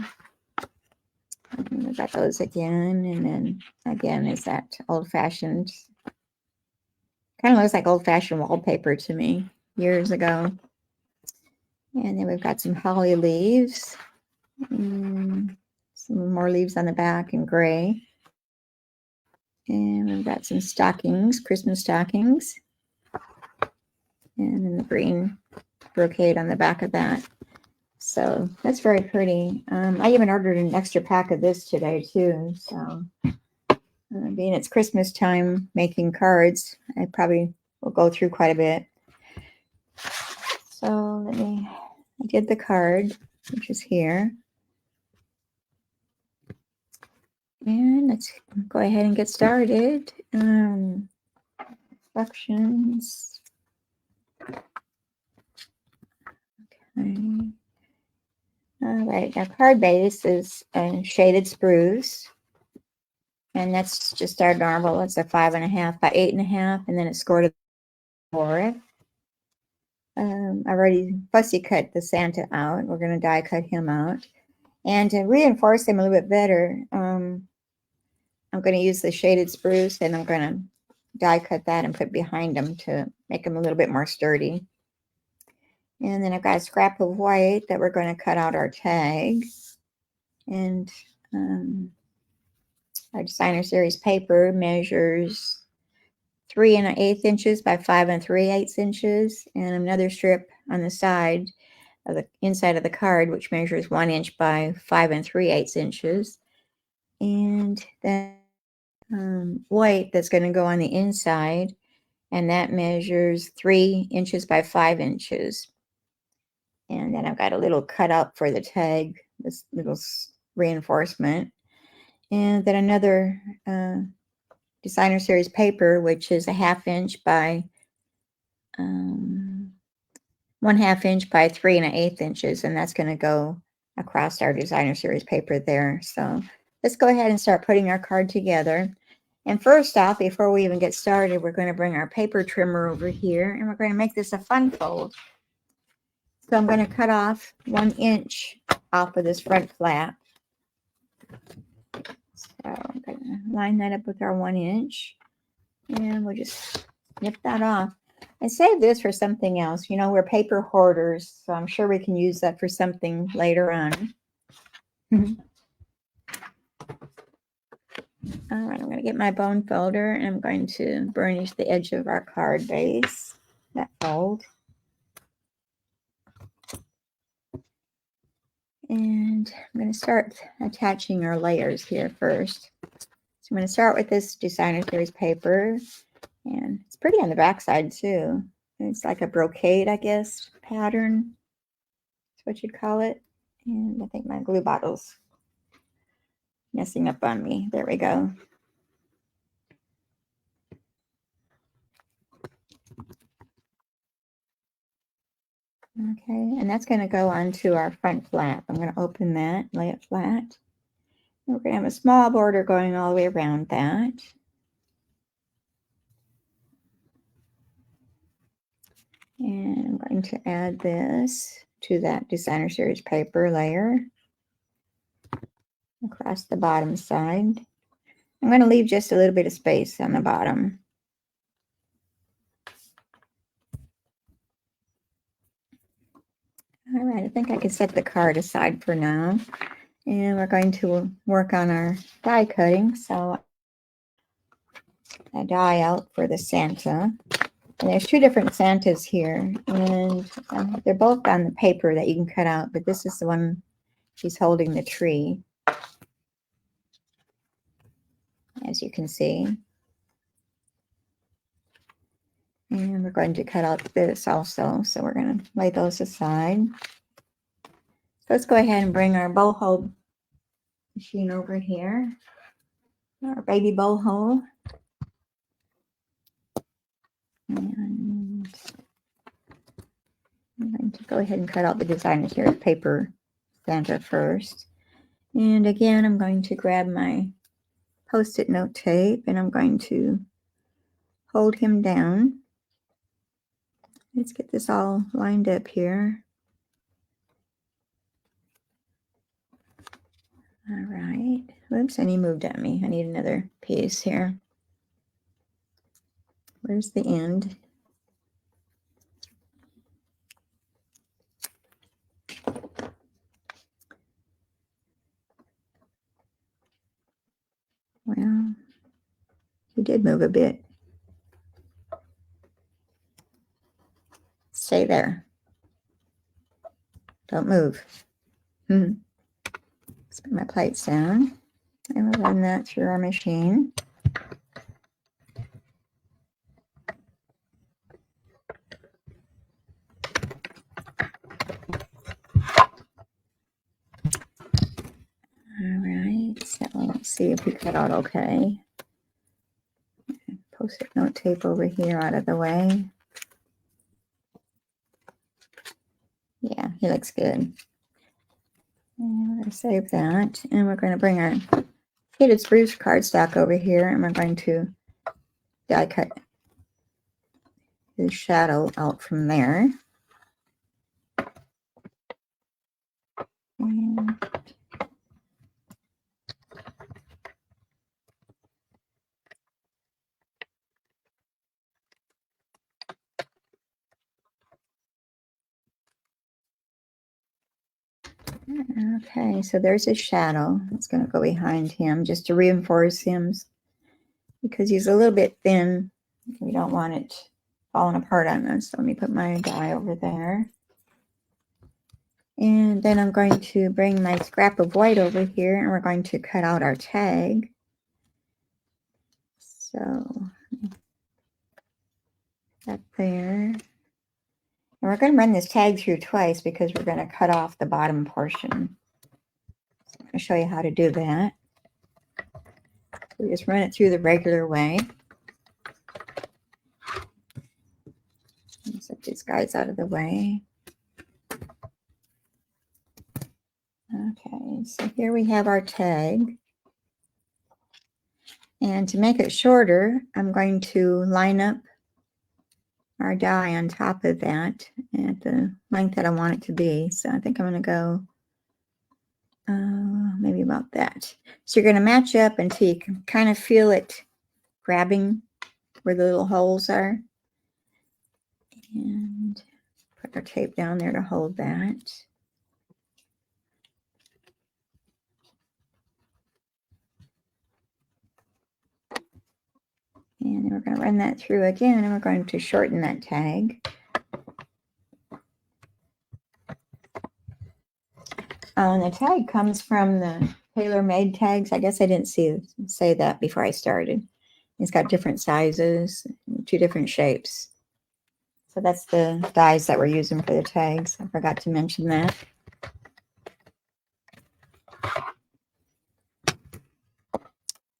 And we've got those again. And then again is that old-fashioned. Kind of looks like old-fashioned wallpaper to me years ago. And then we've got some holly leaves. And some more leaves on the back in gray. And we've got some stockings, Christmas stockings. And then the green brocade on the back of that. So that's very pretty. I even ordered an extra pack of this today too. So being it's Christmas time making cards, I probably will go through quite a bit. So I did the card, which is here. And let's go ahead and get started. Instructions. Okay. All right, our card base is shaded spruce. And that's just our normal. It's a 5.5 by 8.5, and then it's scored a 4. I've already fussy cut the Santa out. We're going to die cut him out. And to reinforce him a little bit better, I'm going to use the shaded spruce, and I'm going to die cut that and put behind him to make him a little bit more sturdy. And then I've got a scrap of white that we're going to cut out our tag. And our designer series paper measures 3 1/8 inches by 5 3/8 inches, and another strip on the side of the inside of the card, which measures 1 inch by 5 3/8 inches. And then white that's going to go on the inside, and that measures 3 inches by 5 inches. And then I've got a little cutout for the tag, this little reinforcement. And then another designer series paper, which is a 1/2 inch by 1/2 inch by 3 1/8 inches. And that's going to go across our designer series paper there. So let's go ahead and start putting our card together. And first off, before we even get started, we're going to bring our paper trimmer over here, and we're going to make this a fun fold. So I'm going to cut off 1 inch off of this front flap. So I'm going to line that up with our 1 inch, and we'll just snip that off. I saved this for something else. You know, we're paper hoarders, so I'm sure we can use that for something later on. All right, I'm going to get my bone folder, and I'm going to burnish the edge of our card base, that fold. And I'm going to start attaching our layers here first. So I'm going to start with this designer series paper, and it's pretty on the back side too. It's like a brocade, I guess, pattern. That's what you'd call it. And I think my glue bottle's messing up on me. There we go. All Okay, and that's going to go onto our front flap. I'm going to open that, lay it flat. And we're going to have a small border going all the way around that. And I'm going to add this to that Designer Series paper layer across the bottom side. I'm going to leave just a little bit of space on the bottom. All right, I think I can set the card aside for now. And we're going to work on our die cutting. So I die out for the Santa. And there's two different Santas here. And they're both on the paper that you can cut out. But this is the one she's holding the tree, as you can see. And we're going to cut out this also. So we're going to lay those aside. So let's go ahead and bring our bow hole machine over here. Our baby bow hole. And I'm going to go ahead and cut out the Designer Series paper Santa first. And again, I'm going to grab my Post-it note tape and I'm going to hold him down. Let's get this all lined up here. All right. Whoops, and he moved at me. I need another piece here. Where's the end? Well, he did move a bit. Stay there. Don't move. Let's put my plates down. And we'll run that through our machine. All right, so let's see if we cut out okay. Post-it note tape over here out of the way. Yeah, he looks good. And we're going to save that. And we're going to bring our Faded Spruce cardstock over here. And we're going to die cut the shadow out from there. And okay, so there's a shadow. It's going to go behind him just to reinforce him because he's a little bit thin. We don't want it falling apart on us. So let me put my die over there. And then I'm going to bring my scrap of white over here and we're going to cut out our tag. So that there. And we're going to run this tag through twice because we're going to cut off the bottom portion. So I'm going to show you how to do that. We just run it through the regular way. Set these guys out of the way. Okay, so here we have our tag. And to make it shorter, I'm going to line up our die on top of that at the length that I want it to be. So I think I'm going to go maybe about that. So you're going to match up until you can kind of feel it grabbing where the little holes are. And put our tape down there to hold that. And then we're going to run that through again, and we're going to shorten that tag. And the tag comes from the tailor-made tags. I guess I didn't say that before I started. It's got different sizes, 2 different shapes. So that's the dies that we're using for the tags. I forgot to mention that.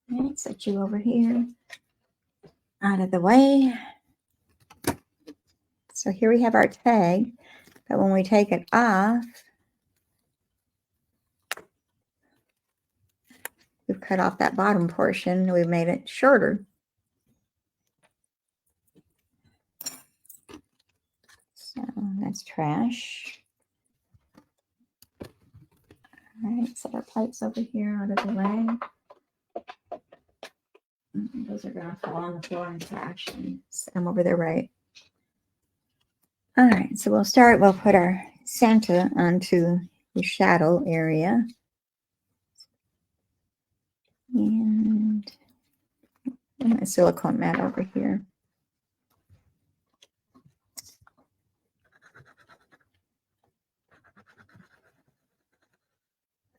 And set you over here out of the way. So here we have our tag. But when we take it off, we've cut off that bottom portion. We've made it shorter. So that's trash. All right, set our plates over here out of the way. Those are going to fall on the floor in trash, and set them over there right. All right, so we'll put our Santa onto the shadow area. And my silicone mat over here.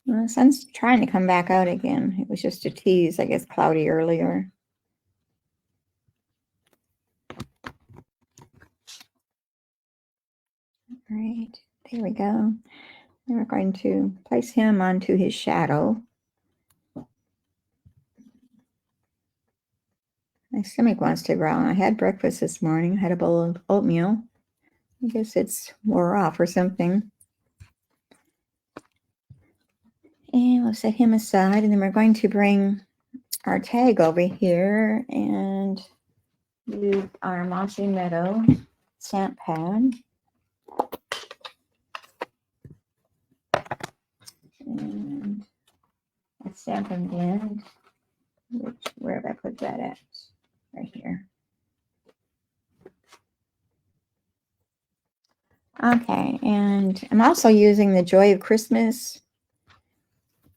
Well, the sun's trying to come back out again. It was just a tease, I guess, cloudy earlier. All right, there we go. And we're going to place him onto his shadow. My stomach wants to growl. I had breakfast this morning. I had a bowl of oatmeal. I guess it's wore off or something. And we'll set him aside, and then we're going to bring our tag over here and use our Mossy Meadow stamp pad. And a stamping blend. Where have I put that at? Right here. Okay, and I'm also using the Joy of Christmas,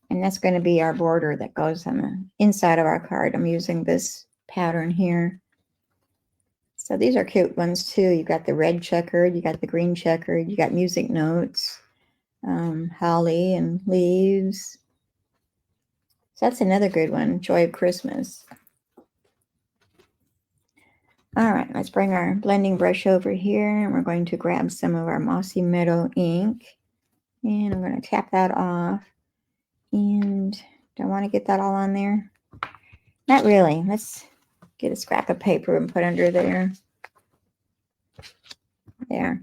and that's going to be our border that goes on the inside of our card. I'm using this pattern here. So these are cute ones too. You got the red checkered, you got the green checkered, you got music notes, holly and leaves. So that's another good one, Joy of Christmas. All right, let's bring our blending brush over here, and we're going to grab some of our Mossy Meadow ink, and I'm going to tap that off. And do I want to get that all on there? Not really. Let's get a scrap of paper and put under there. There.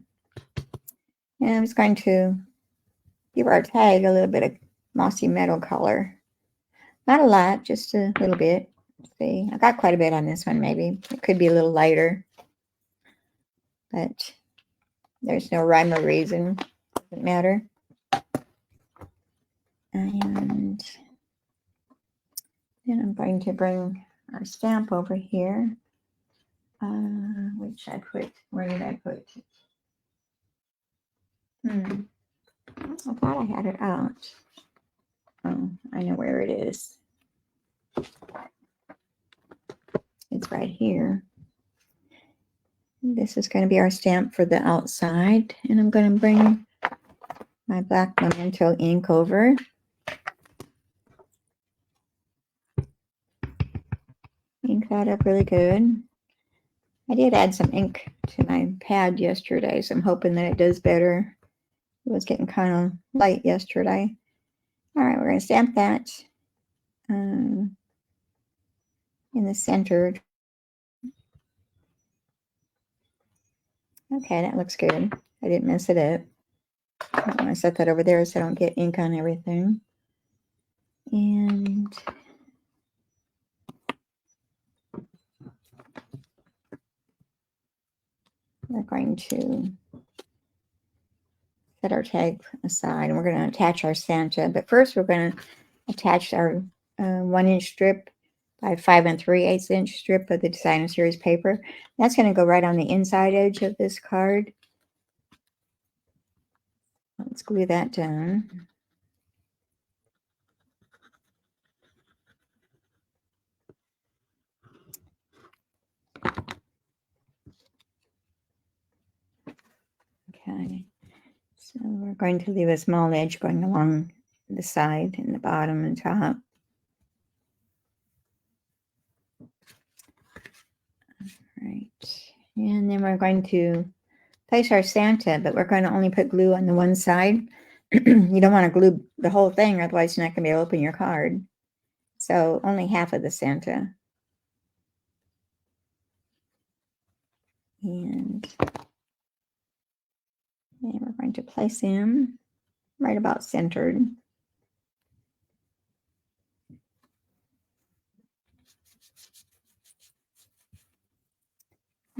And I'm just going to give our tag a little bit of Mossy Meadow color. Not a lot, just a little bit. Let's see, I got quite a bit on this one, maybe. It could be a little lighter. But there's no rhyme or reason. Doesn't matter. And then I'm going to bring our stamp over here. Which I put, where did I put it? I thought I had it out. Oh, I know where it is. It's right here. This is going to be our stamp for the outside. And I'm going to bring my black Memento ink over. Ink that up really good. I did add some ink to my pad yesterday, so I'm hoping that it does better. It was getting kind of light yesterday. All right, we're going to stamp that in the center. Okay, that looks good. I didn't mess it up. I want to set that over there so I don't get ink on everything. And we're going to set our tag aside, and we're going to attach our Santa. But first, we're going to attach our 1-inch strip by 5 3/8 inch strip of the Designer Series paper. That's going to go right on the inside edge of this card. Let's glue that down. Okay, so we're going to leave a small edge going along the side and the bottom and top. Right, and then we're going to place our Santa, but we're going to only put glue on the one side. You don't want to glue the whole thing, otherwise you're not going to be able to open your card. So only half of the Santa. And we're going place him right about centered.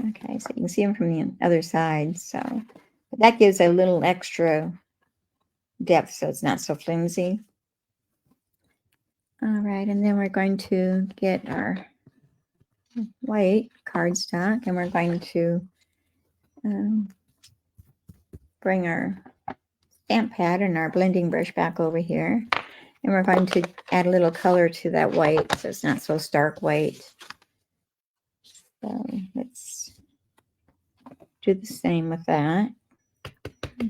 Okay, so you can see him from the other side. So that gives a little extra depth so it's not so flimsy. All right, and then we're going to get our white cardstock and we're going to bring our stamp pad and our blending brush back over here. And we're going to add a little color to that white so it's not so stark white. So let's do the same with that.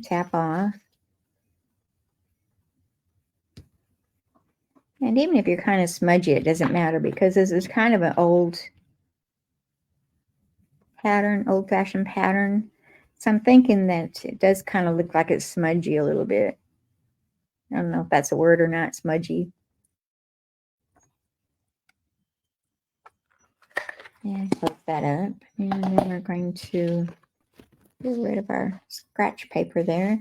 Tap off. And even if you're kind of smudgy, it doesn't matter because this is kind of an old pattern, old-fashioned pattern. So I'm thinking that it does kind of look like it's smudgy a little bit. I don't know if that's a word or not, smudgy. And close that up. And then we're going to get rid of our scratch paper there.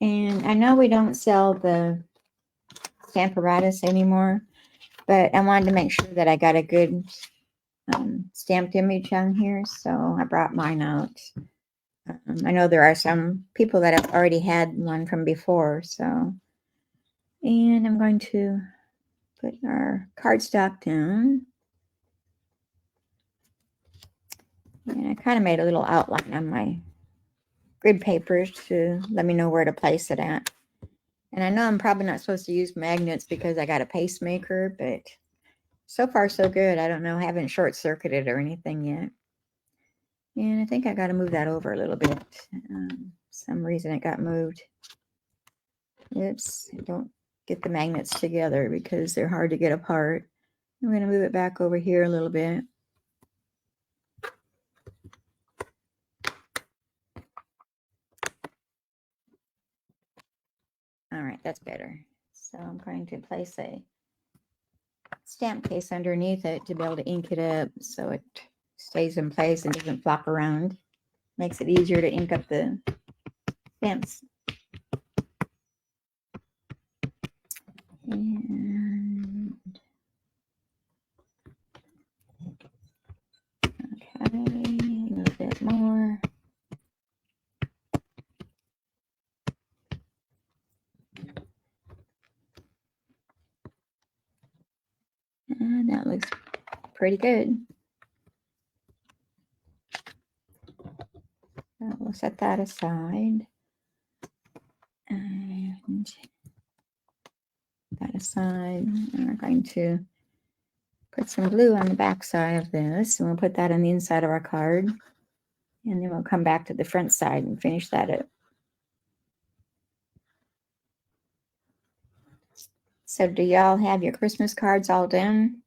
And I know we don't sell the Stamparatus anymore, but I wanted to make sure that I got a good stamped image on here, so I brought mine out. I know there are some people that have already had one from before, so. And I'm going to put our cardstock down. And I kind of made a little outline on my grid papers to let me know where to place it at. And I know I'm probably not supposed to use magnets because I got a pacemaker, but so far so good. I don't know, I haven't short-circuited or anything yet. And I think I got to move that over a little bit. Some reason it got moved. Oops, don't get the magnets together because they're hard to get apart. I'm going to move it back over here a little bit. All right, that's better. So I'm going to place a stamp case underneath it to be able to ink it up so it stays in place and doesn't flop around. Makes it easier to ink up the stamps. And okay, a little bit more. And that looks pretty good. So we'll set that aside. And that aside. And we're going to put some glue on the back side of this. And we'll put that on the inside of our card. And then we'll come back to the front side and finish that up. So do y'all have your Christmas cards all done?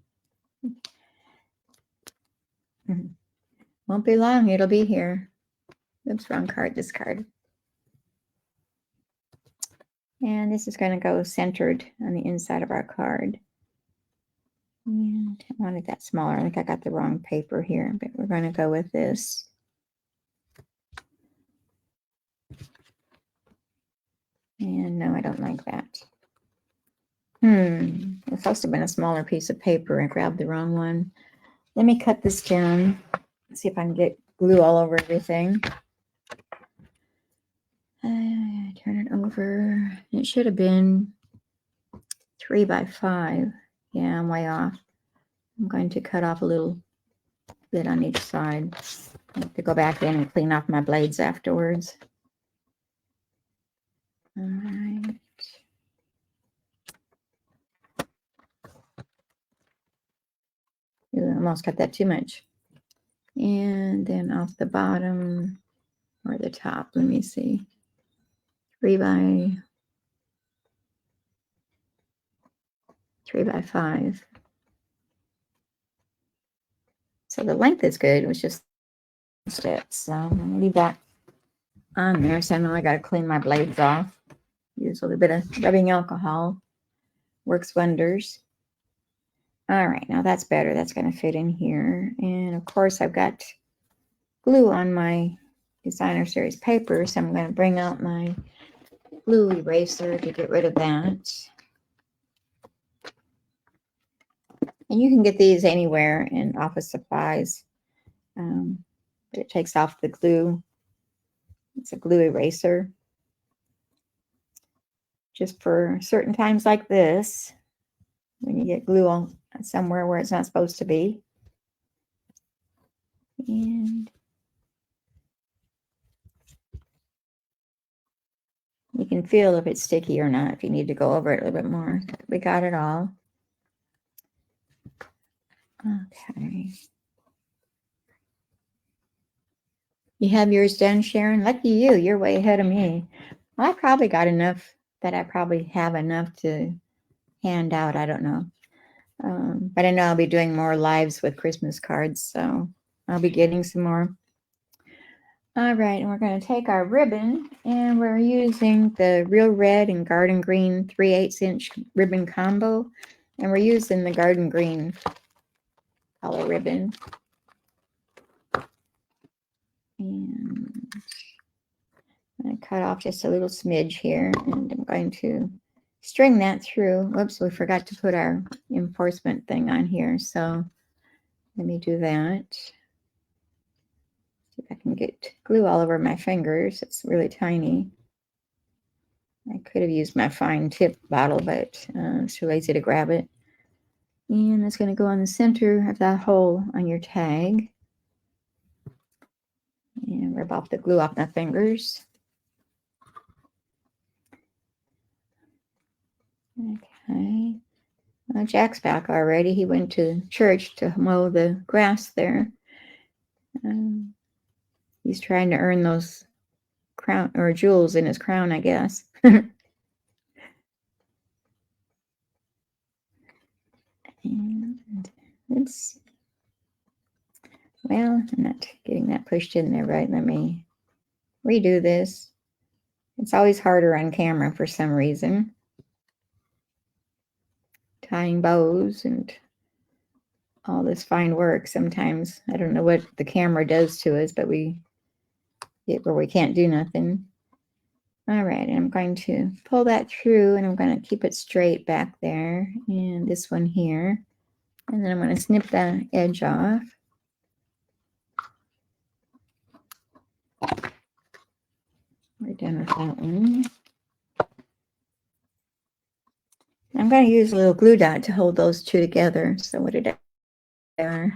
Won't be long, it'll be here. Oops, wrong card, this card. And this is going to go centered on the inside of our card. And I wanted that smaller. I think I got the wrong paper here, but we're going to go with this. And no, I don't like that. It's supposed to have been a smaller piece of paper. I grabbed the wrong one. Let me cut this down. See if I can get glue all over everything. Turn it over. It should have been 3 by 5. Yeah, I'm way off. I'm going to cut off a little bit on each side. I have to go back in and clean off my blades afterwards. All right. I almost cut that too much. And then off the bottom or the top, let me see. 3 by 5. So the length is good. It was just steps. So I'm going to leave that on there. So I know I got to clean my blades off. Use a little bit of rubbing alcohol. Works wonders. All right, now that's better. That's going to fit in here. And of course, I've got glue on my Designer Series paper. So I'm going to bring out my glue eraser to get rid of that. And you can get these anywhere in office supplies. But it takes off the glue. It's a glue eraser. Just for certain times like this, when you get glue on somewhere where it's not supposed to be. And you can feel if it's sticky or not, if you need to go over it a little bit more. We got it all. Okay. You have yours done, Sharon? Lucky you. You're way ahead of me. Well, I probably got enough that I probably have enough to hand out. I don't know. But I know I'll be doing more lives with Christmas cards, so I'll be getting some more. All right, and we're going to take our ribbon, and we're using the Real Red and Garden Green 3/8 inch ribbon combo, and we're using the Garden Green color ribbon. And I'm going to cut off just a little smidge here, and I'm going to string that through. Whoops, we forgot to put our enforcement thing on here, so let me do that. See if I can get glue all over my fingers. It's really tiny. I could have used my fine tip bottle, but it's too lazy to grab it. And it's going to go on the center of that hole on your tag. And rub off the glue off my fingers. Okay. Well, Jack's back already. He went to church to mow the grass there. He's trying to earn those crown or jewels in his crown, I guess. And let's, well, I'm not getting that pushed in there right. Let me redo this. It's always harder on camera for some reason. Tying bows and all this fine work. Sometimes I don't know what the camera does to us, but we get where we can't do nothing. All right, and I'm going to pull that through, and I'm going to keep it straight back there, and this one here, and then I'm going to snip the edge off. We're done with that one. I'm going to use a little glue dot to hold those two together. So what did I do?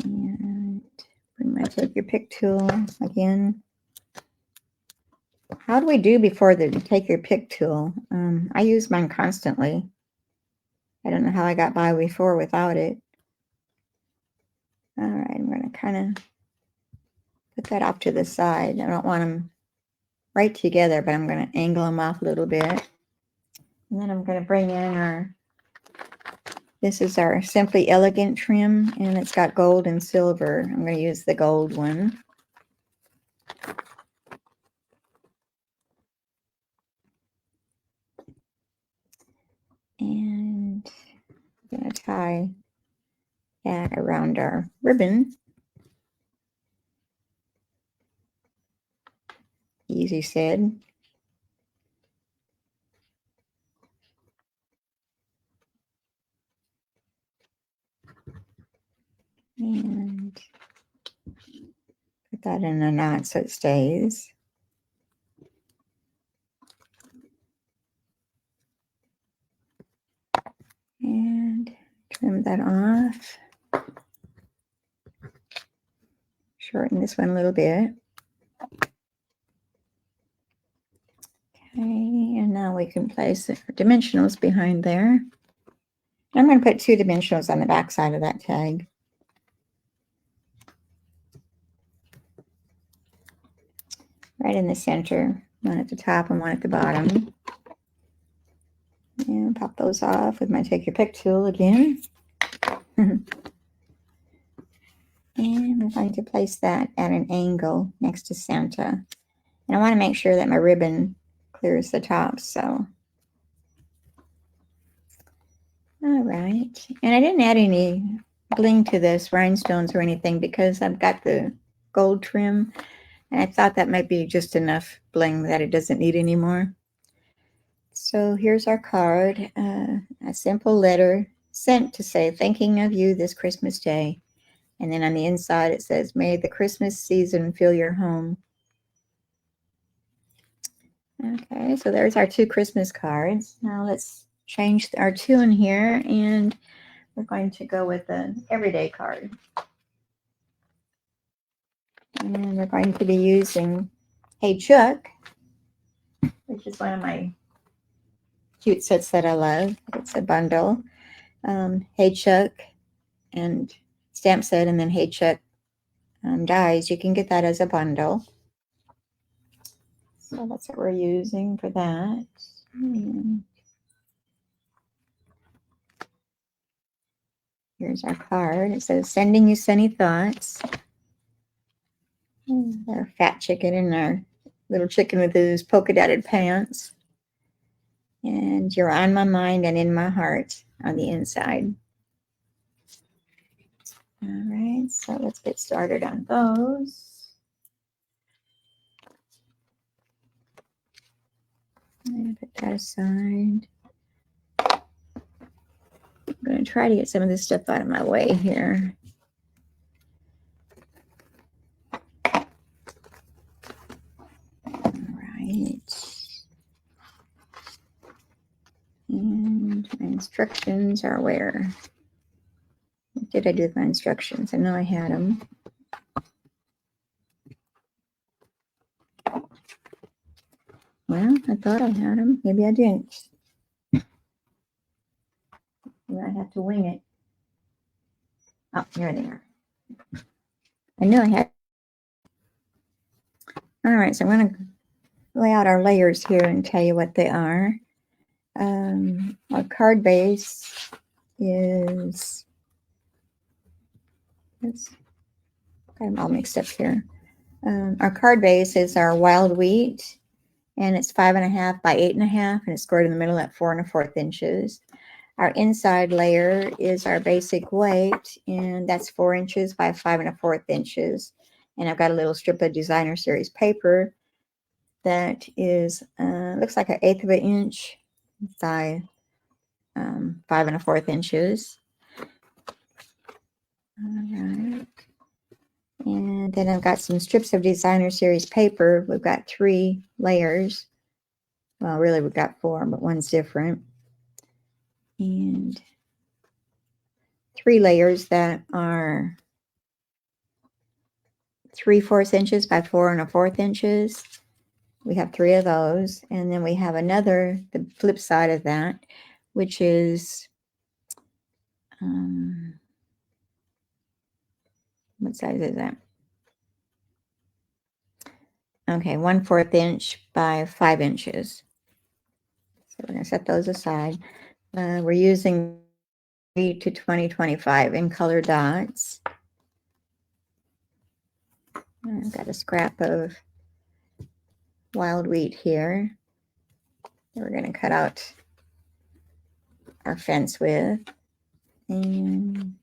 And bring my take your pick tool again. How do we do before the take your pick tool? I use mine constantly. I don't know how I got by before without it. All right, I'm going to kind of put that off to the side. I don't want them right together, but I'm going to angle them off a little bit. And then I'm going to bring in our, this is our Simply Elegant trim, and it's got gold and silver. I'm going to use the gold one. And I'm going to tie that around our ribbon. Easy said. And put that in a knot so it stays. And trim that off. Shorten this one a little bit. Okay, and now we can place the dimensionals behind there. I'm going to put 2 dimensionals on the back side of that tag. Right in the center, one at the top and one at the bottom. And pop those off with my take your pick tool again. And I'm going to place that at an angle next to Santa. And I want to make sure that my ribbon clears the top, so. All right. And I didn't add any bling to this rhinestones or anything because I've got the gold trim, and I thought that might be just enough bling that it doesn't need any more. So here's our card, a simple letter sent to say, thinking of you this Christmas day. And then on the inside it says, may the Christmas season fill your home. Okay, so there's our 2 Christmas cards. Now let's change our tune here, and we're going to go with an everyday card. And we're going to be using Hey Chuck, which is one of my cute sets that I love. It's a bundle. Hey Chuck and stamp set, and then Hey Chuck dies. You can get that as a bundle. So that's what we're using for that. And here's our card. It says, sending you sunny thoughts. Our fat chicken and our little chicken with his polka dotted pants. And you're on my mind and in my heart on the inside. All right, so let's get started on those. I'm going to put that aside. I'm going to try to get some of this stuff out of my way here. All right. And my instructions are where? What did I do with my instructions? I know I had them. Well, I thought I had them. Maybe I didn't. I have to wing it. Oh, here they are. I knew I had. All right, so I'm going to lay out our layers here and tell you what they are. Our card base is, I'm all mixed up here. Our card base is our wild wheat, and it's 5.5 by 8.5, and it's scored in the middle at 4 1/4 inches. Our inside layer is our basic white, and that's 4 inches by 5 1/4 inches. And I've got a little strip of designer series paper that is looks like 1/8 of an inch by 5 1/4 inches. All right. And then I've got some strips of designer series paper. We've got 3 layers. Well, really we've got 4, but one's different. And 3 layers that are 3/4 inches by 4 1/4 inches. We have 3 of those. And then we have another, the flip side of that, which is, what size is that? Okay, 1/4 inch by 5 inches. So we're going to set those aside. We're using 3 to 2025 in color dots. I've got a scrap of wild wheat here that we're going to cut out our fence with. And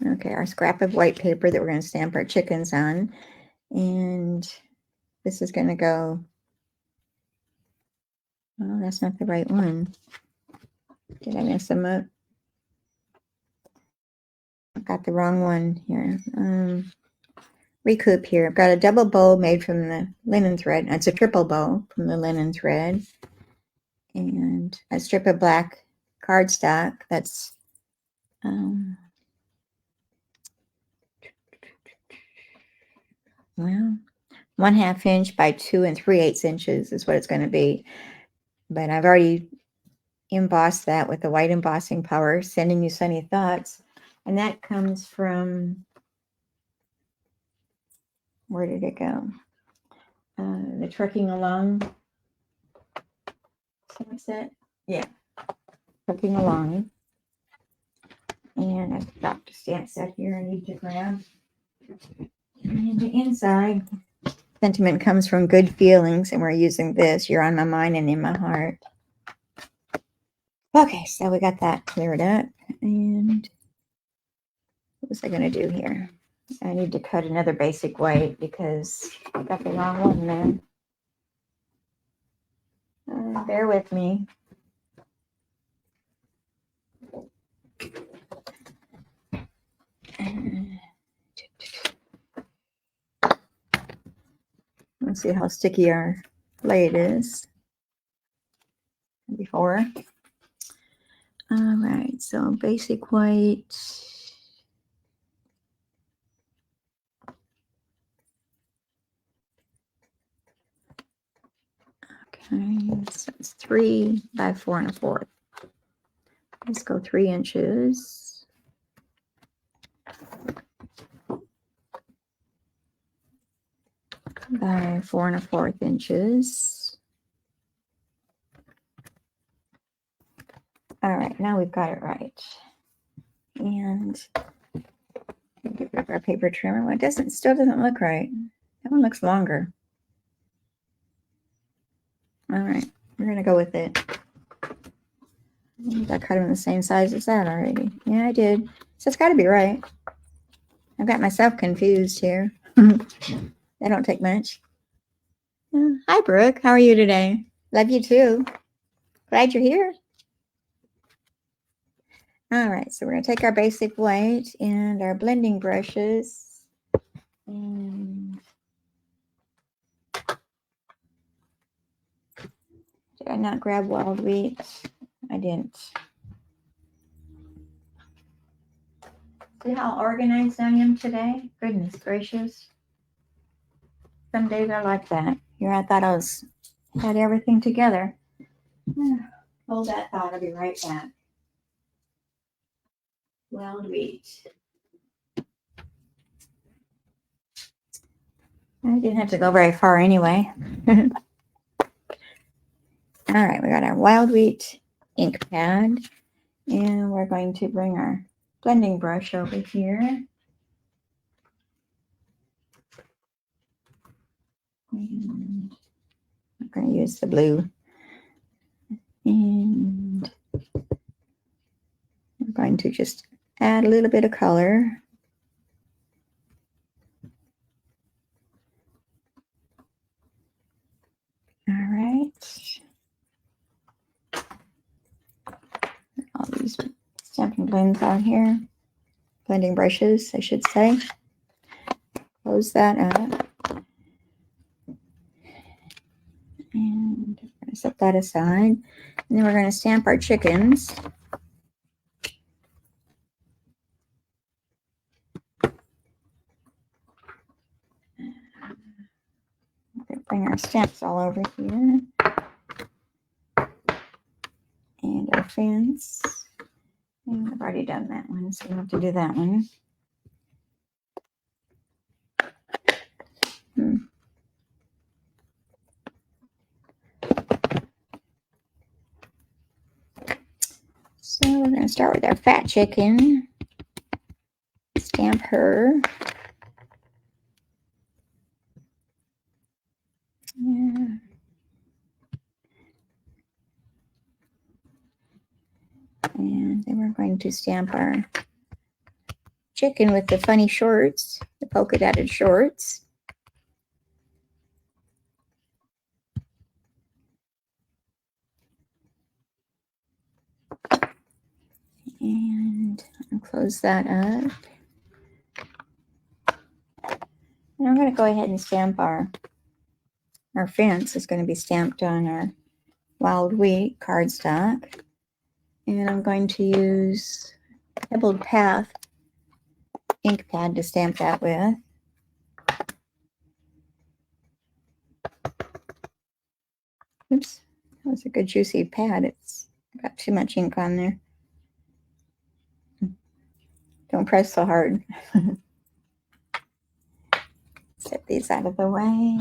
okay, our scrap of white paper that we're going to stamp our chickens on. And this is going to go, oh, that's not the right one. Did I mess them up? I've got the wrong one here. Recoup here. I've got a double bow made from the linen thread. It's a triple bow from the linen thread. And a strip of black cardstock that's well, 1/2 inch by 2 3/8 inches is what it's going to be. But I've already embossed that with the white embossing power, sending you sunny thoughts. And that comes from, where did it go? The Trucking Along set. Yeah, Trucking Along. And I've got the stamp set here I need to grab. And the inside sentiment comes from Good Feelings, and we're using this. You're on my mind and in my heart. Okay, so we got that cleared up. And what was I going to do here? I need to cut another basic white because I got the wrong one there. Bear with me. Let's see how sticky our blade is before. All right, so basic white. Okay, so it's 3 by 4 1/4. Let's go 3 inches. By 4 1/4 inches. All right, now we've got it right. And get rid of our paper trimmer. Well, it still doesn't look right. That one looks longer. All right, we're gonna go with it. I cut them the same size as that already. Yeah, I did. So it's got to be right. I've got myself confused here. That don't take much. Hi, Brooke. How are you today? Love you too. Glad you're here. All right, so we're going to take our basic white and our blending brushes. And did I not grab wild wheat? I didn't. See how organized I am today? Goodness gracious. Some days are like that. Here I thought I had everything together. Hold that thought. I'll be right back. Wild wheat. I didn't have to go very far anyway. All right, we got our wild wheat ink pad. And we're going to bring our blending brush over here. And I'm going to use the blue. And I'm going to just add a little bit of color. All right. All these Stampin' Blends out here. Blending brushes, I should say. Close that up. And we're going to set that aside. And then we're going to stamp our chickens. Bring our stamps all over here. And our fence. And I've already done that one, so we don't have to do that one. So we're going to start with our fat chicken. Stamp her. Yeah. And then we're going to stamp our chicken with the funny shorts, the polka dotted shorts. And I'll close that up. And I'm going to go ahead and stamp our fence. Is going to be stamped on our wild wheat cardstock. And I'm going to use Pebbled Path ink pad to stamp that with. Oops, that was a good juicy pad. It's got too much ink on there. Don't press so hard. Set these out of the way.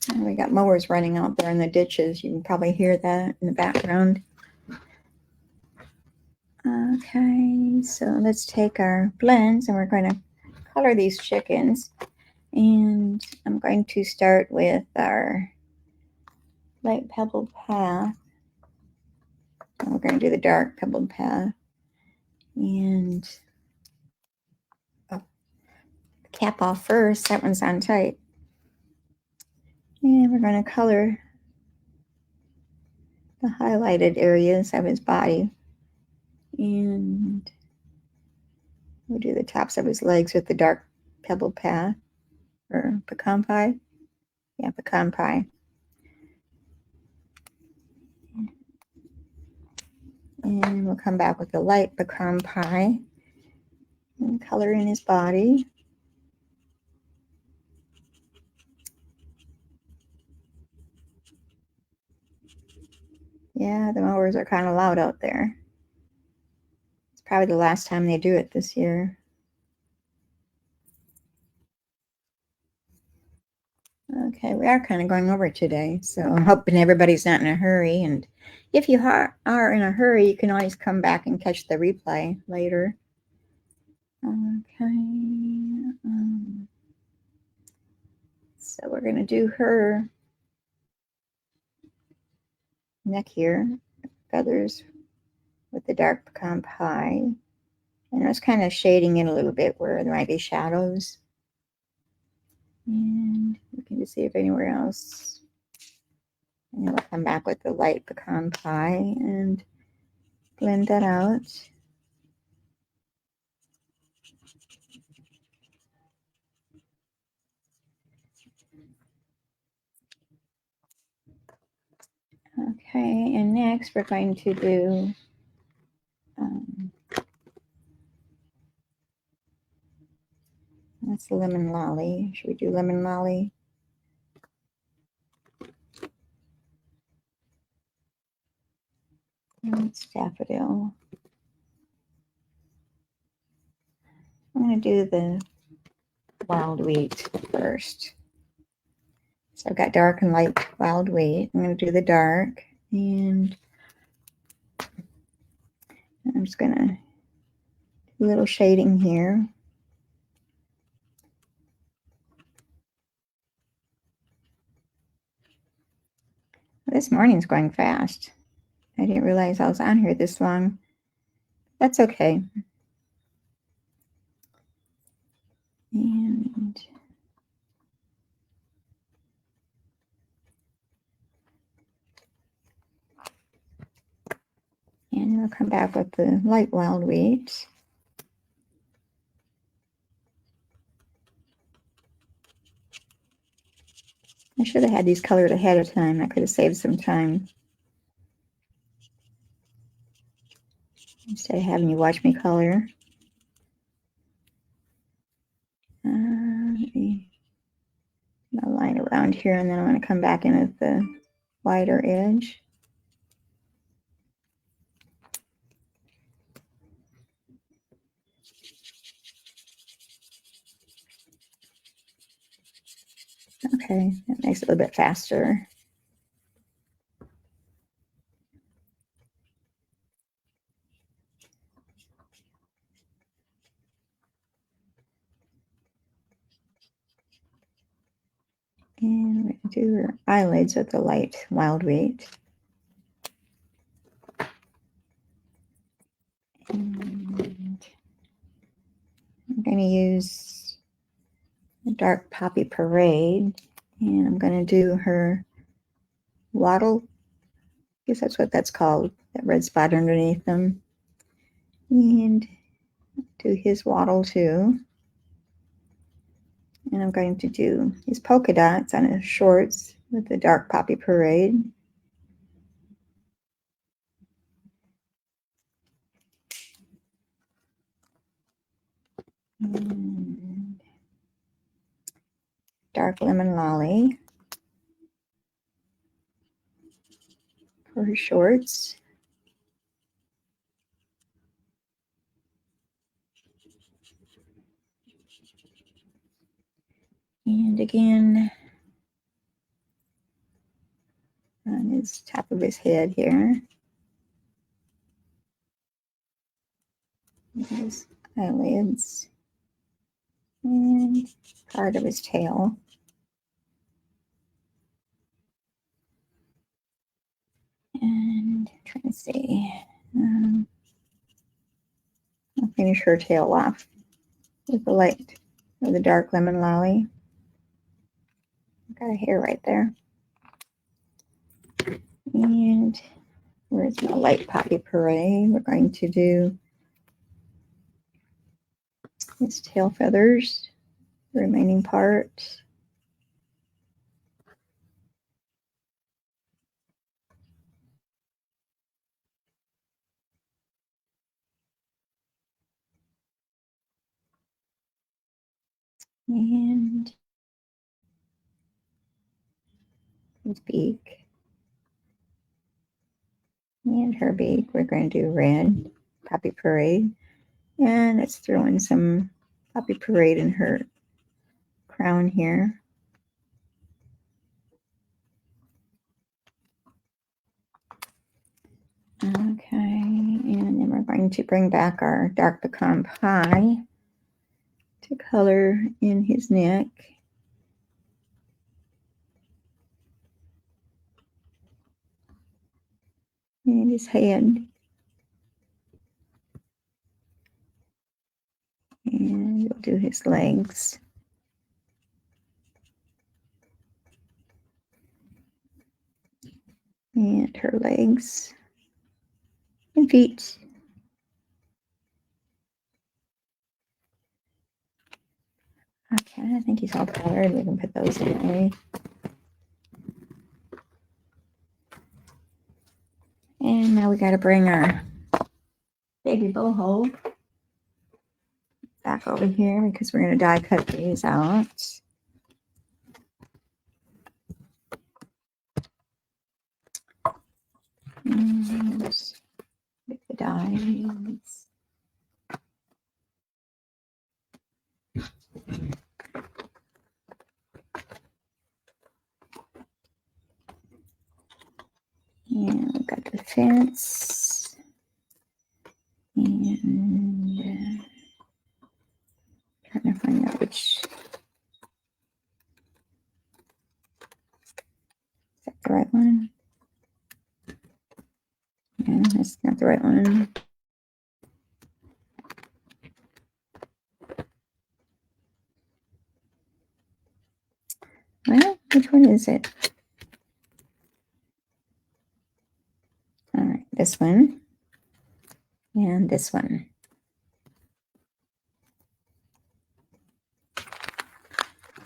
And we got mowers running out there in the ditches. You can probably hear that in the background. Okay, so let's take our blends and we're going to color these chickens. And I'm going to start with our light pebbled path. And we're going to do the dark pebbled path. And cap off first. That one's on tight. And we're going to color the highlighted areas of his body. And we'll do the tops of his legs with the dark pebbled path, or pecan pie. Yeah, pecan pie. And we'll come back with the light pecan pie and color in his body. Yeah, the mowers are kind of loud out there. It's probably the last time they do it this year. Okay, we are kind of going over today, so I'm hoping everybody's not in a hurry. And if you are in a hurry, you can always come back and catch the replay later. Okay. So we're going to do her neck here, feathers with the dark pecan pie. And I was kind of shading it a little bit where there might be shadows. And we can just see if anywhere else. And we'll come back with the light pecan pie and blend that out. Okay, and next we're going to do that's the lemon lolly. Should we do lemon lolly? And it's daffodil. I'm going to do the wild wheat first. So I've got dark and light wild wheat. I'm going to do the dark, and I'm just going to do a little shading here. This morning's going fast. I didn't realize I was on here this long. That's okay. And we'll come back with the light wild wheat. I should have had these colored ahead of time. I could have saved some time. Instead of having you watch me color. Maybe a line around here, and then I'm going to come back in at the wider edge. Okay, that makes it a little bit faster. And we're going to do her eyelids with the light wild wheat. And I'm going to use the dark poppy parade, and I'm going to do her wattle. I guess that's what that's called, that red spot underneath them. And do his wattle too. And I'm going to do his polka dots on his shorts with the dark poppy parade. And dark lemon lolly for her shorts. And again, on his top of his head here. His eyelids. And part of his tail. And trying to see. I'll finish her tail off with the light of the dark lemon lolly. Got a hair right there. And where's my light poppy parade? We're going to do his tail feathers, the remaining parts. And his beak. And her beak. We're going to do red poppy parade. And let's throw in some poppy parade in her crown here. Okay, and then we're going to bring back our dark pecan pie to color in his neck. And his head. And we'll do his legs. And her legs. And feet. Okay, I think he's all colored. We can put those away. And now we got to bring our baby boho back over here because we're going to die cut these out. And pick the dies. And we've got the fence. And trying to find out which. Is that the right one? Yeah, that's not the right one. Well, which one is it? All right, this one and this one.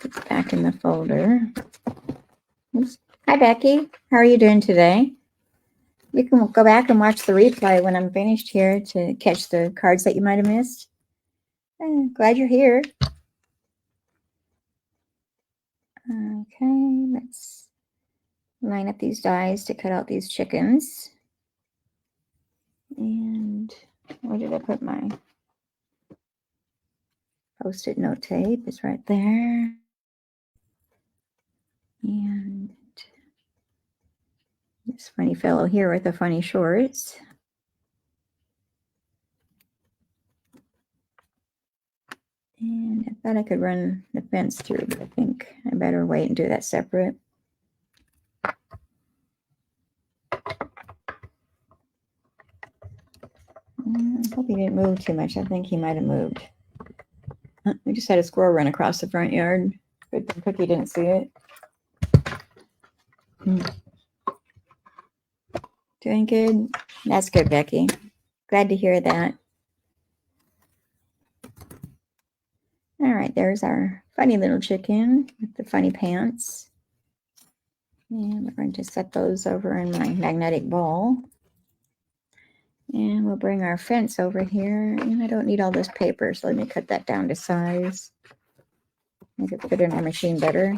It's back in the folder. Oops. Hi, Becky. How are you doing today? You can go back and watch the replay when I'm finished here to catch the cards that you might have missed. Glad you're here. Okay, let's line up these dies to cut out these chickens. And where did I put my Post-it note tape? It's right there. And this funny fellow here with the funny shorts. And I thought I could run the fence through, but I think I better wait and do that separate. I hope he didn't move too much. I think he might have moved. We just had a squirrel run across the front yard. Good thing Cookie didn't see it. Doing good? That's good, Becky. Glad to hear that. All right, there's our funny little chicken with the funny pants. And we're going to set those over in my magnetic bowl. And we'll bring our fence over here. And I don't need all this paper, so let me cut that down to size. Make it fit in our machine better.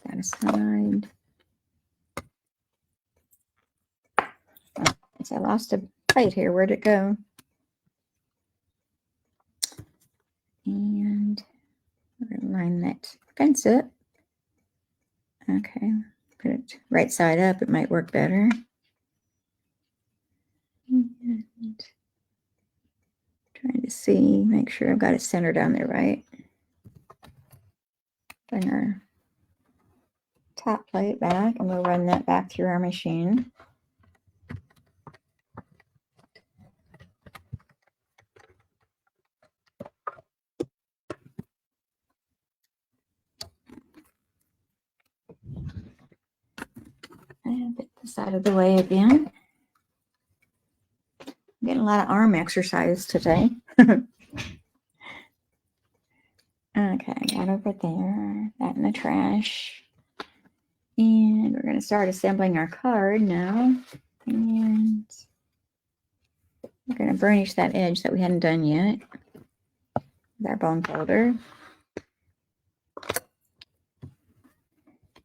That aside. Oh, I lost a plate here. Where'd it go? And we're going to line that fence up. Okay, put it right side up. It might work better. And trying to see, make sure I've got it centered down there right. bring our top plate back, and we'll run that back through our machine. And get this out of the way again. I'm getting a lot of arm exercise today. Okay, got over there, that in the trash. And we're going to start assembling our card now. And we're going to burnish that edge that we hadn't done yet with our bone folder.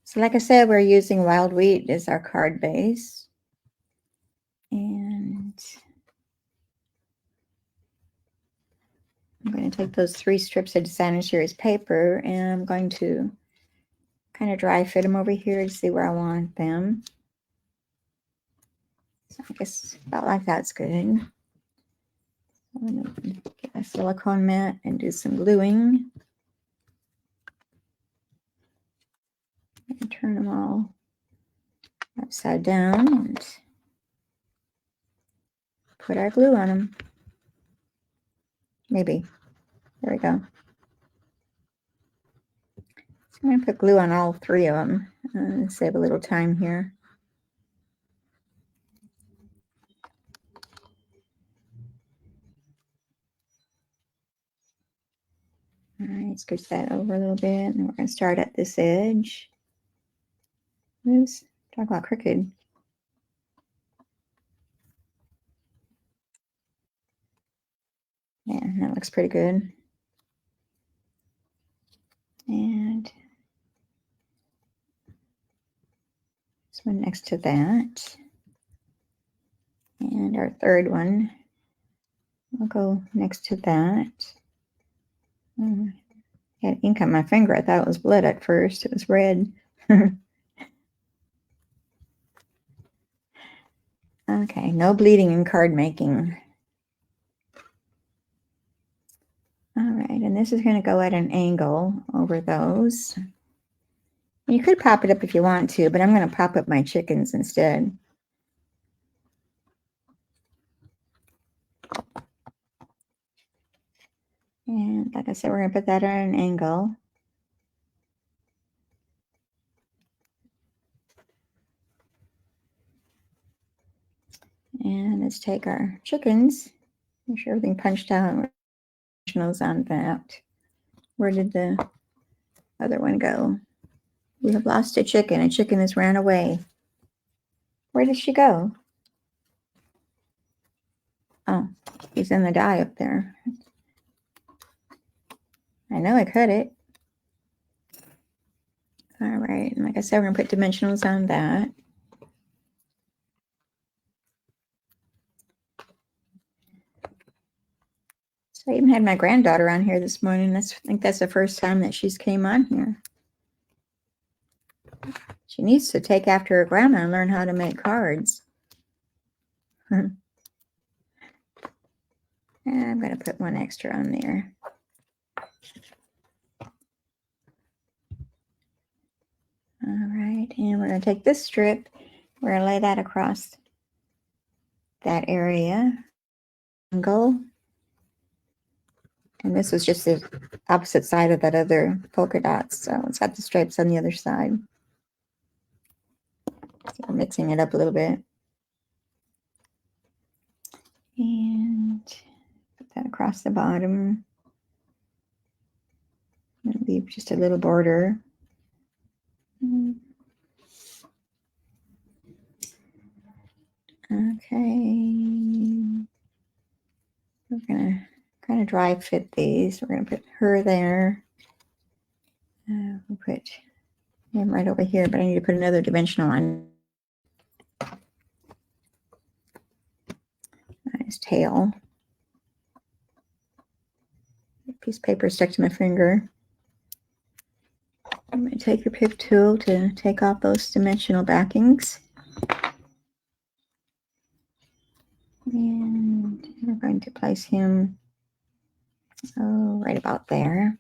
So like I said, we're using wild wheat as our card base. And I'm going to take those 3 strips of Designer Series paper, and I'm going to kind of dry fit them over here to see where I want them. So I guess about like that's good. I'm going to get a silicone mat and do some gluing. And turn them all upside down and put our glue on them. Maybe. There we go. So I'm going to put glue on all 3 of them. Save a little time here. All right, scooch that over a little bit, and we're going to start at this edge. Oops, talk about crooked. Yeah, that looks pretty good. And this one next to that. And our 3rd one will go next to that. I had ink on my finger. I thought it was blood at first. It was red. Okay, no bleeding in card making. All right, and this is going to go at an angle over those. You could pop it up if you want to, but I'm going to pop up my chickens instead. And like I said, we're going to put that at an angle. And let's take our chickens. Make sure everything punched out. Dimensionals on that. Where did the other one go? We have lost a chicken. A chicken has ran away. Where did she go? Oh, he's in the die up there. I know I cut it. All right, and like I said, we're going to put dimensionals on that. So I even had my granddaughter on here this morning. I think that's the first time that she's came on here. She needs to take after her grandma and learn how to make cards. And I'm going to put one extra on there. All right, and we're going to take this strip. We're going to lay that across that area. Angle. And this was just the opposite side of that other polka dots. So it's got the stripes on the other side. So we're mixing it up a little bit. And put that across the bottom. It'll be just a little border. Okay. We're going to kind of dry fit these. We're going to put her there. We'll put him right over here, but I need to put another dimensional on his tail. Piece of paper stuck to my finger. I'm going to take your pick tool to take off those dimensional backings. And we're going to place him right about there.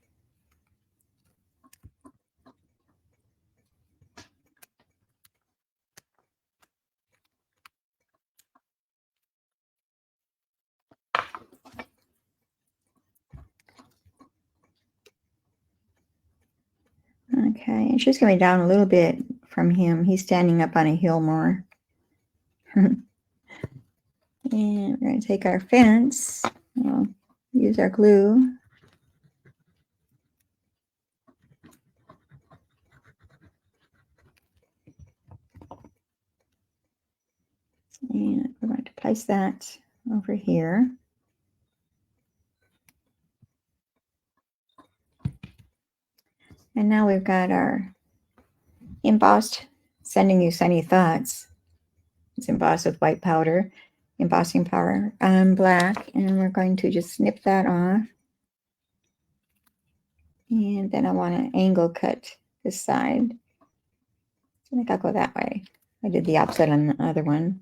Okay, and she's going to be down a little bit from him. He's standing up on a hill more. And we're going to take our fence. We'll use our glue. And we're going to place that over here. And now we've got our embossed Sending You Sunny Thoughts. It's embossed with white powder, embossing powder, black. And we're going to just snip that off. And then I want to angle cut this side. I think I'll go that way. I did the opposite on the other one.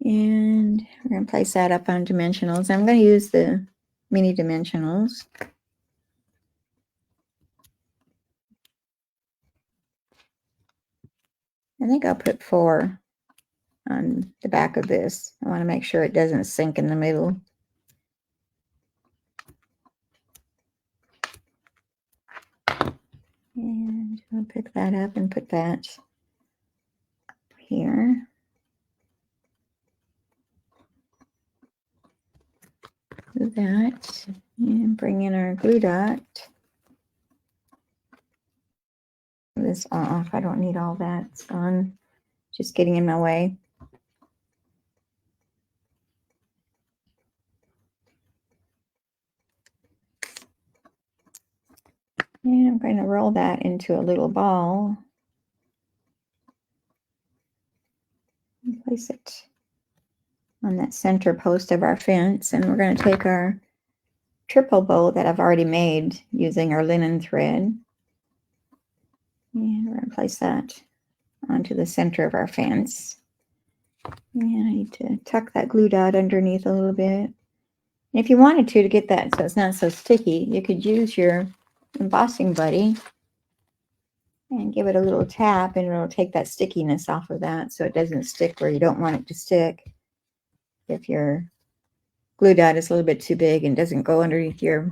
And we're going to place that up on dimensionals. I'm going to use the mini dimensionals. I think I'll put 4 on the back of this. I want to make sure it doesn't sink in the middle. And I'll pick that up and put that here. Do that and bring in our glue dot. This off. I don't need all that. It's gone. Just getting in my way. And I'm going to roll that into a little ball. And place it on that center post of our fence. And we're going to take our triple bow that I've already made using our linen thread. And we're going to place that onto the center of our fence. And I need to tuck that glue dot underneath a little bit. And if you wanted to get that so it's not so sticky, you could use your embossing buddy and give it a little tap, and it'll take that stickiness off of that so it doesn't stick where you don't want it to stick. If your glue dot is a little bit too big and doesn't go underneath your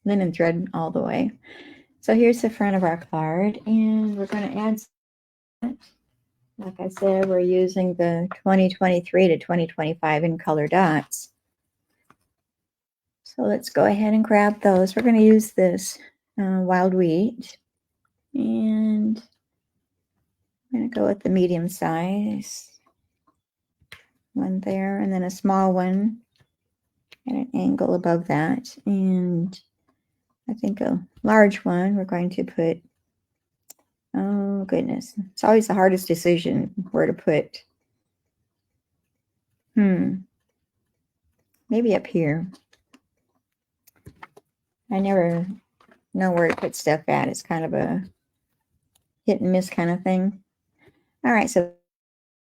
linen thread all the way. So here's the front of our card, and we're going to add, like I said, we're using the 2023 to 2025 in color dots. So let's go ahead and grab those. We're going to use this wild wheat, and I'm going to go with the medium size one there, and then a small one at an angle above that, and I think a large one we're going to put, oh goodness, it's always the hardest decision where to put. Maybe up here. I never know where to put stuff at. It's kind of a hit and miss kind of thing. All right, so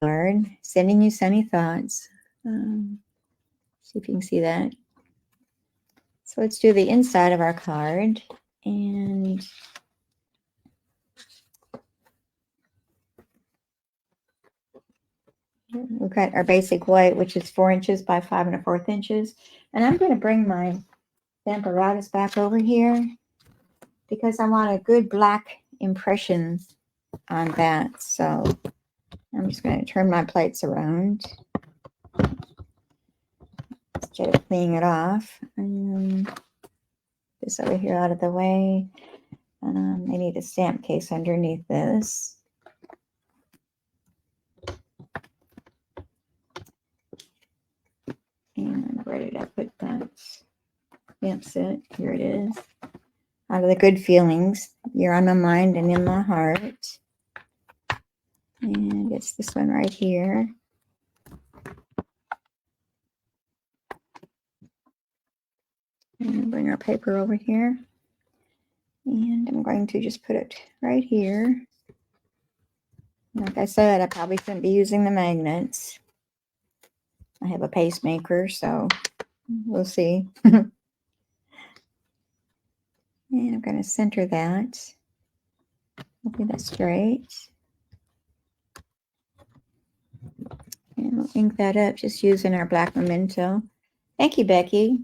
Lord, Sending You Sunny Thoughts. See if you can see that. So let's do the inside of our card, and we've got our basic white, which is 4 inches by 5 1/4 inches. And I'm going to bring my Stamparatus back over here because I want a good black impression on that. So I'm just going to turn my plates around instead of cleaning it off. This over here out of the way. I need a stamp case underneath this. And where did I put that stamp set? Here it is. Out of the good feelings. You're on my mind and in my heart. And it's this one right here. And bring our paper over here. And I'm going to just put it right here. Like I said, I probably shouldn't be using the magnets. I have a pacemaker, so we'll see. And I'm going to center that. Hopefully that's straight. And we'll ink that up just using our black memento. Thank you, Becky.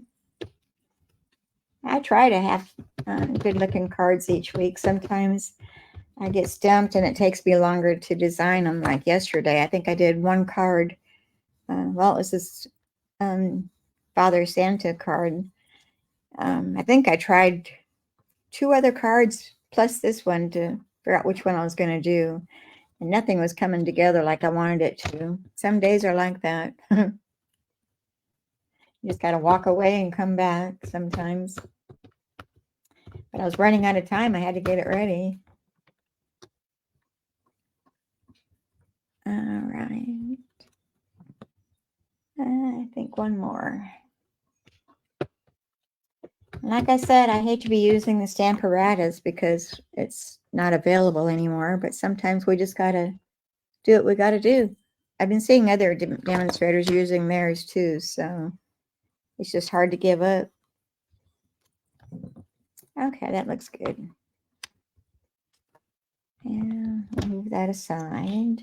I try to have good looking cards each week. Sometimes I get stumped and it takes me longer to design them. Like yesterday, I think I did one card. Well, it was this Father Santa card. I think I tried 2 other cards plus this one to figure out which one I was going to do. And nothing was coming together like I wanted it to. Some days are like that. You just got to walk away and come back sometimes. But I was running out of time. I had to get it ready. All right. I think one more. Like I said, I hate to be using the Stamparatas because it's not available anymore, but sometimes we just got to do what we got to do. I've been seeing other demonstrators using theirs too, so it's just hard to give up. Okay, that looks good. And we'll move that aside.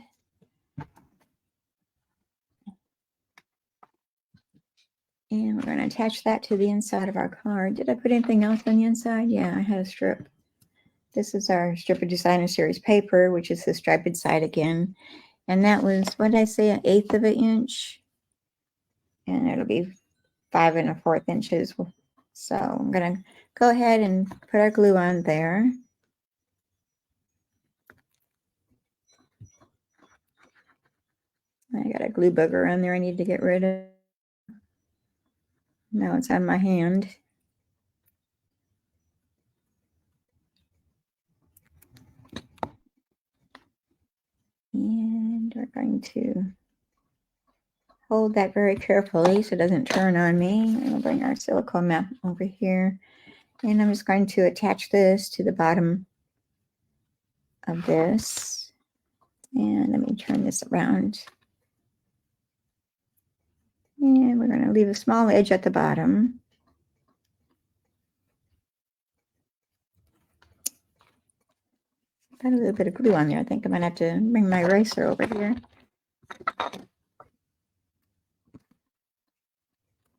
And we're going to attach that to the inside of our card. Did I put anything else on the inside? Yeah, I had a strip. This is our Strip of Designer Series paper, which is the striped side again. And that was, what did I say, 1/8 of an inch? And it'll be 5 1/4 inches. So I'm going to go ahead and put our glue on there. I got a glue booger on there I need to get rid of. Now it's on my hand. And we're going to hold that very carefully so it doesn't turn on me. And we'll bring our silicone mat over here. And I'm just going to attach this to the bottom of this. And let me turn this around. And we're going to leave a small edge at the bottom. Got a little bit of glue on there. I think I might have to bring my eraser over here.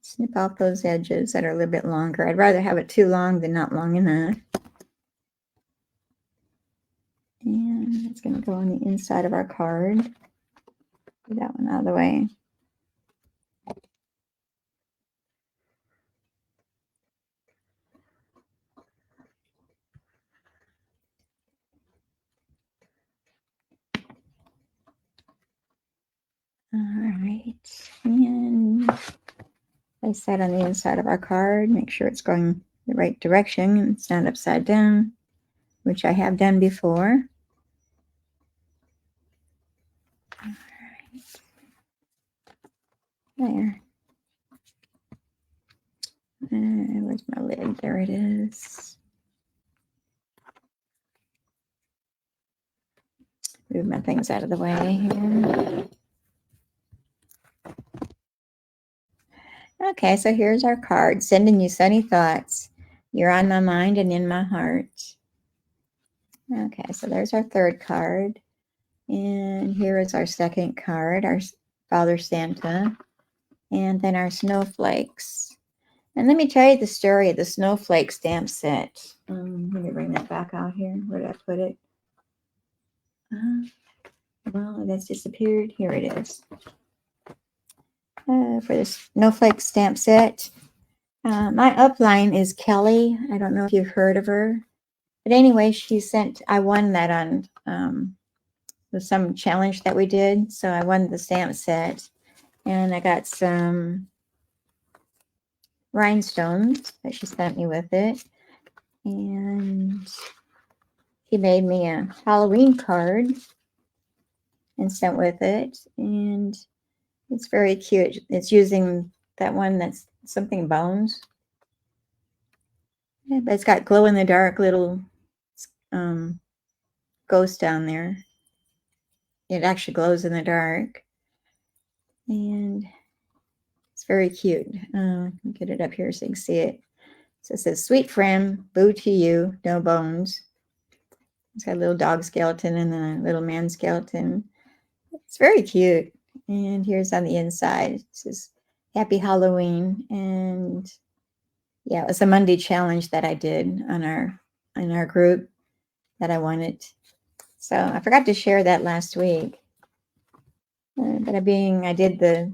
Snip off those edges that are a little bit longer. I'd rather have it too long than not long enough. And it's going to go on the inside of our card. Get that one out of the way. All right. And place that on the inside of our card. Make sure it's going the right direction and it's not upside down, which I have done before. All right. There. Where's my lid? There it is. Move my things out of the way here. Okay, so here's our card. Sending you sunny thoughts. You're on my mind and in my heart. Okay, so there's our third card. And here is our second card, our Father Santa. And then our snowflakes. And let me tell you the story of the snowflake stamp set. Let me bring that back out here. Where did I put it? Well, that's disappeared. Here it is. For the snowflake stamp set. My upline is Kelly. I don't know if you've heard of her. But anyway, I won that on with some challenge that we did. So I won the stamp set. And I got some rhinestones that she sent me with it. And he made me a Halloween card and sent with it. And it's very cute. It's using that one that's something bones. Yeah, but it's got glow in the dark little ghost down there. It actually glows in the dark. And it's very cute. Get it up here so you can see it. So it says, "Sweet friend, boo to you, no bones." It's got a little dog skeleton and a little man skeleton. It's very cute. And here's on the inside. It says, "Happy Halloween." And Yeah, it was a Monday challenge that I did on our group that I wanted. So I forgot to share that last week. But I did the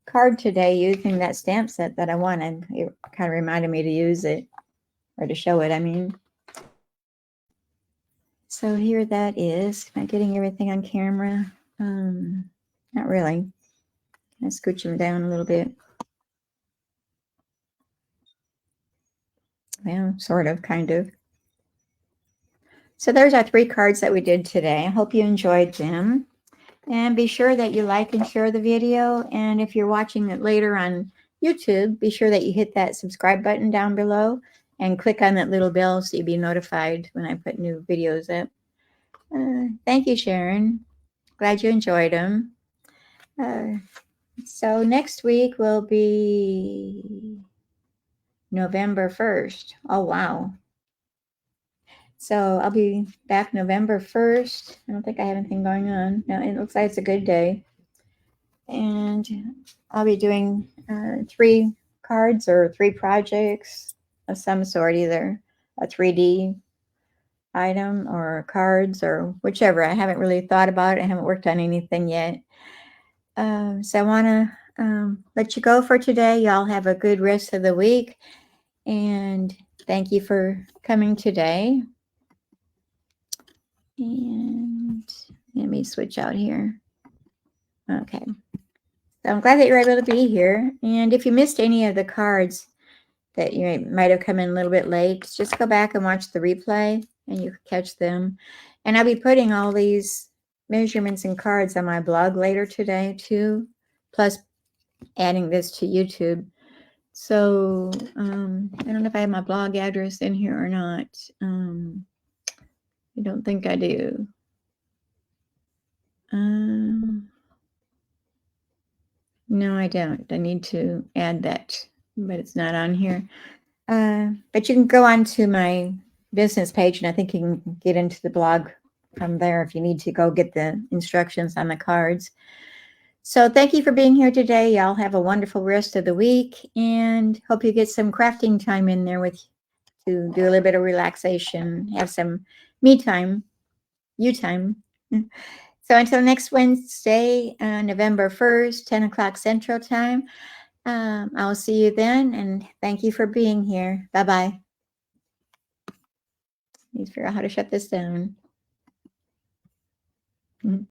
card today using that stamp set that I wanted. It kind of reminded me to use it or to show it, I mean. So here that is. Am I getting everything on camera? Not really. I scooch them down a little bit. Well, sort of, kind of. So there's our 3 cards that we did today. I hope you enjoyed them. And be sure that you like and share the video. And if you're watching it later on YouTube, be sure that you hit that subscribe button down below and click on that little bell so you'll be notified when I put new videos up. Thank you, Sharon. Glad you enjoyed them. So next week will be November 1st. Oh, wow. So I'll be back November 1st. I don't think I have anything going on. No, it looks like it's a good day. And I'll be doing 3 cards or 3 projects of some sort, either a 3D item or cards or whichever. I haven't really thought about it. I haven't worked on anything yet. So I want to let you go for today. Y'all have a good rest of the week. And thank you for coming today. And let me switch out here. Okay. So I'm glad that you're able to be here. And if you missed any of the cards that you might have come in a little bit late, just go back and watch the replay and you can catch them. And I'll be putting all these measurements and cards on my blog later today too, plus adding this to YouTube. So I don't know if I have my blog address in here or not. I don't think I do. No, I don't. I need to add that, but it's not on here. But you can go on to my business page, and I think you can get into the blog from there if you need to go get the instructions on the cards. So thank you for being here today. Y'all have a wonderful rest of the week, and hope you get some crafting time in there with to do a little bit of relaxation, have some me time, you time. So until next Wednesday, November 1st, 10 o'clock Central Time, I'll see you then, and thank you for being here. Bye-bye. Need to figure out how to shut this down.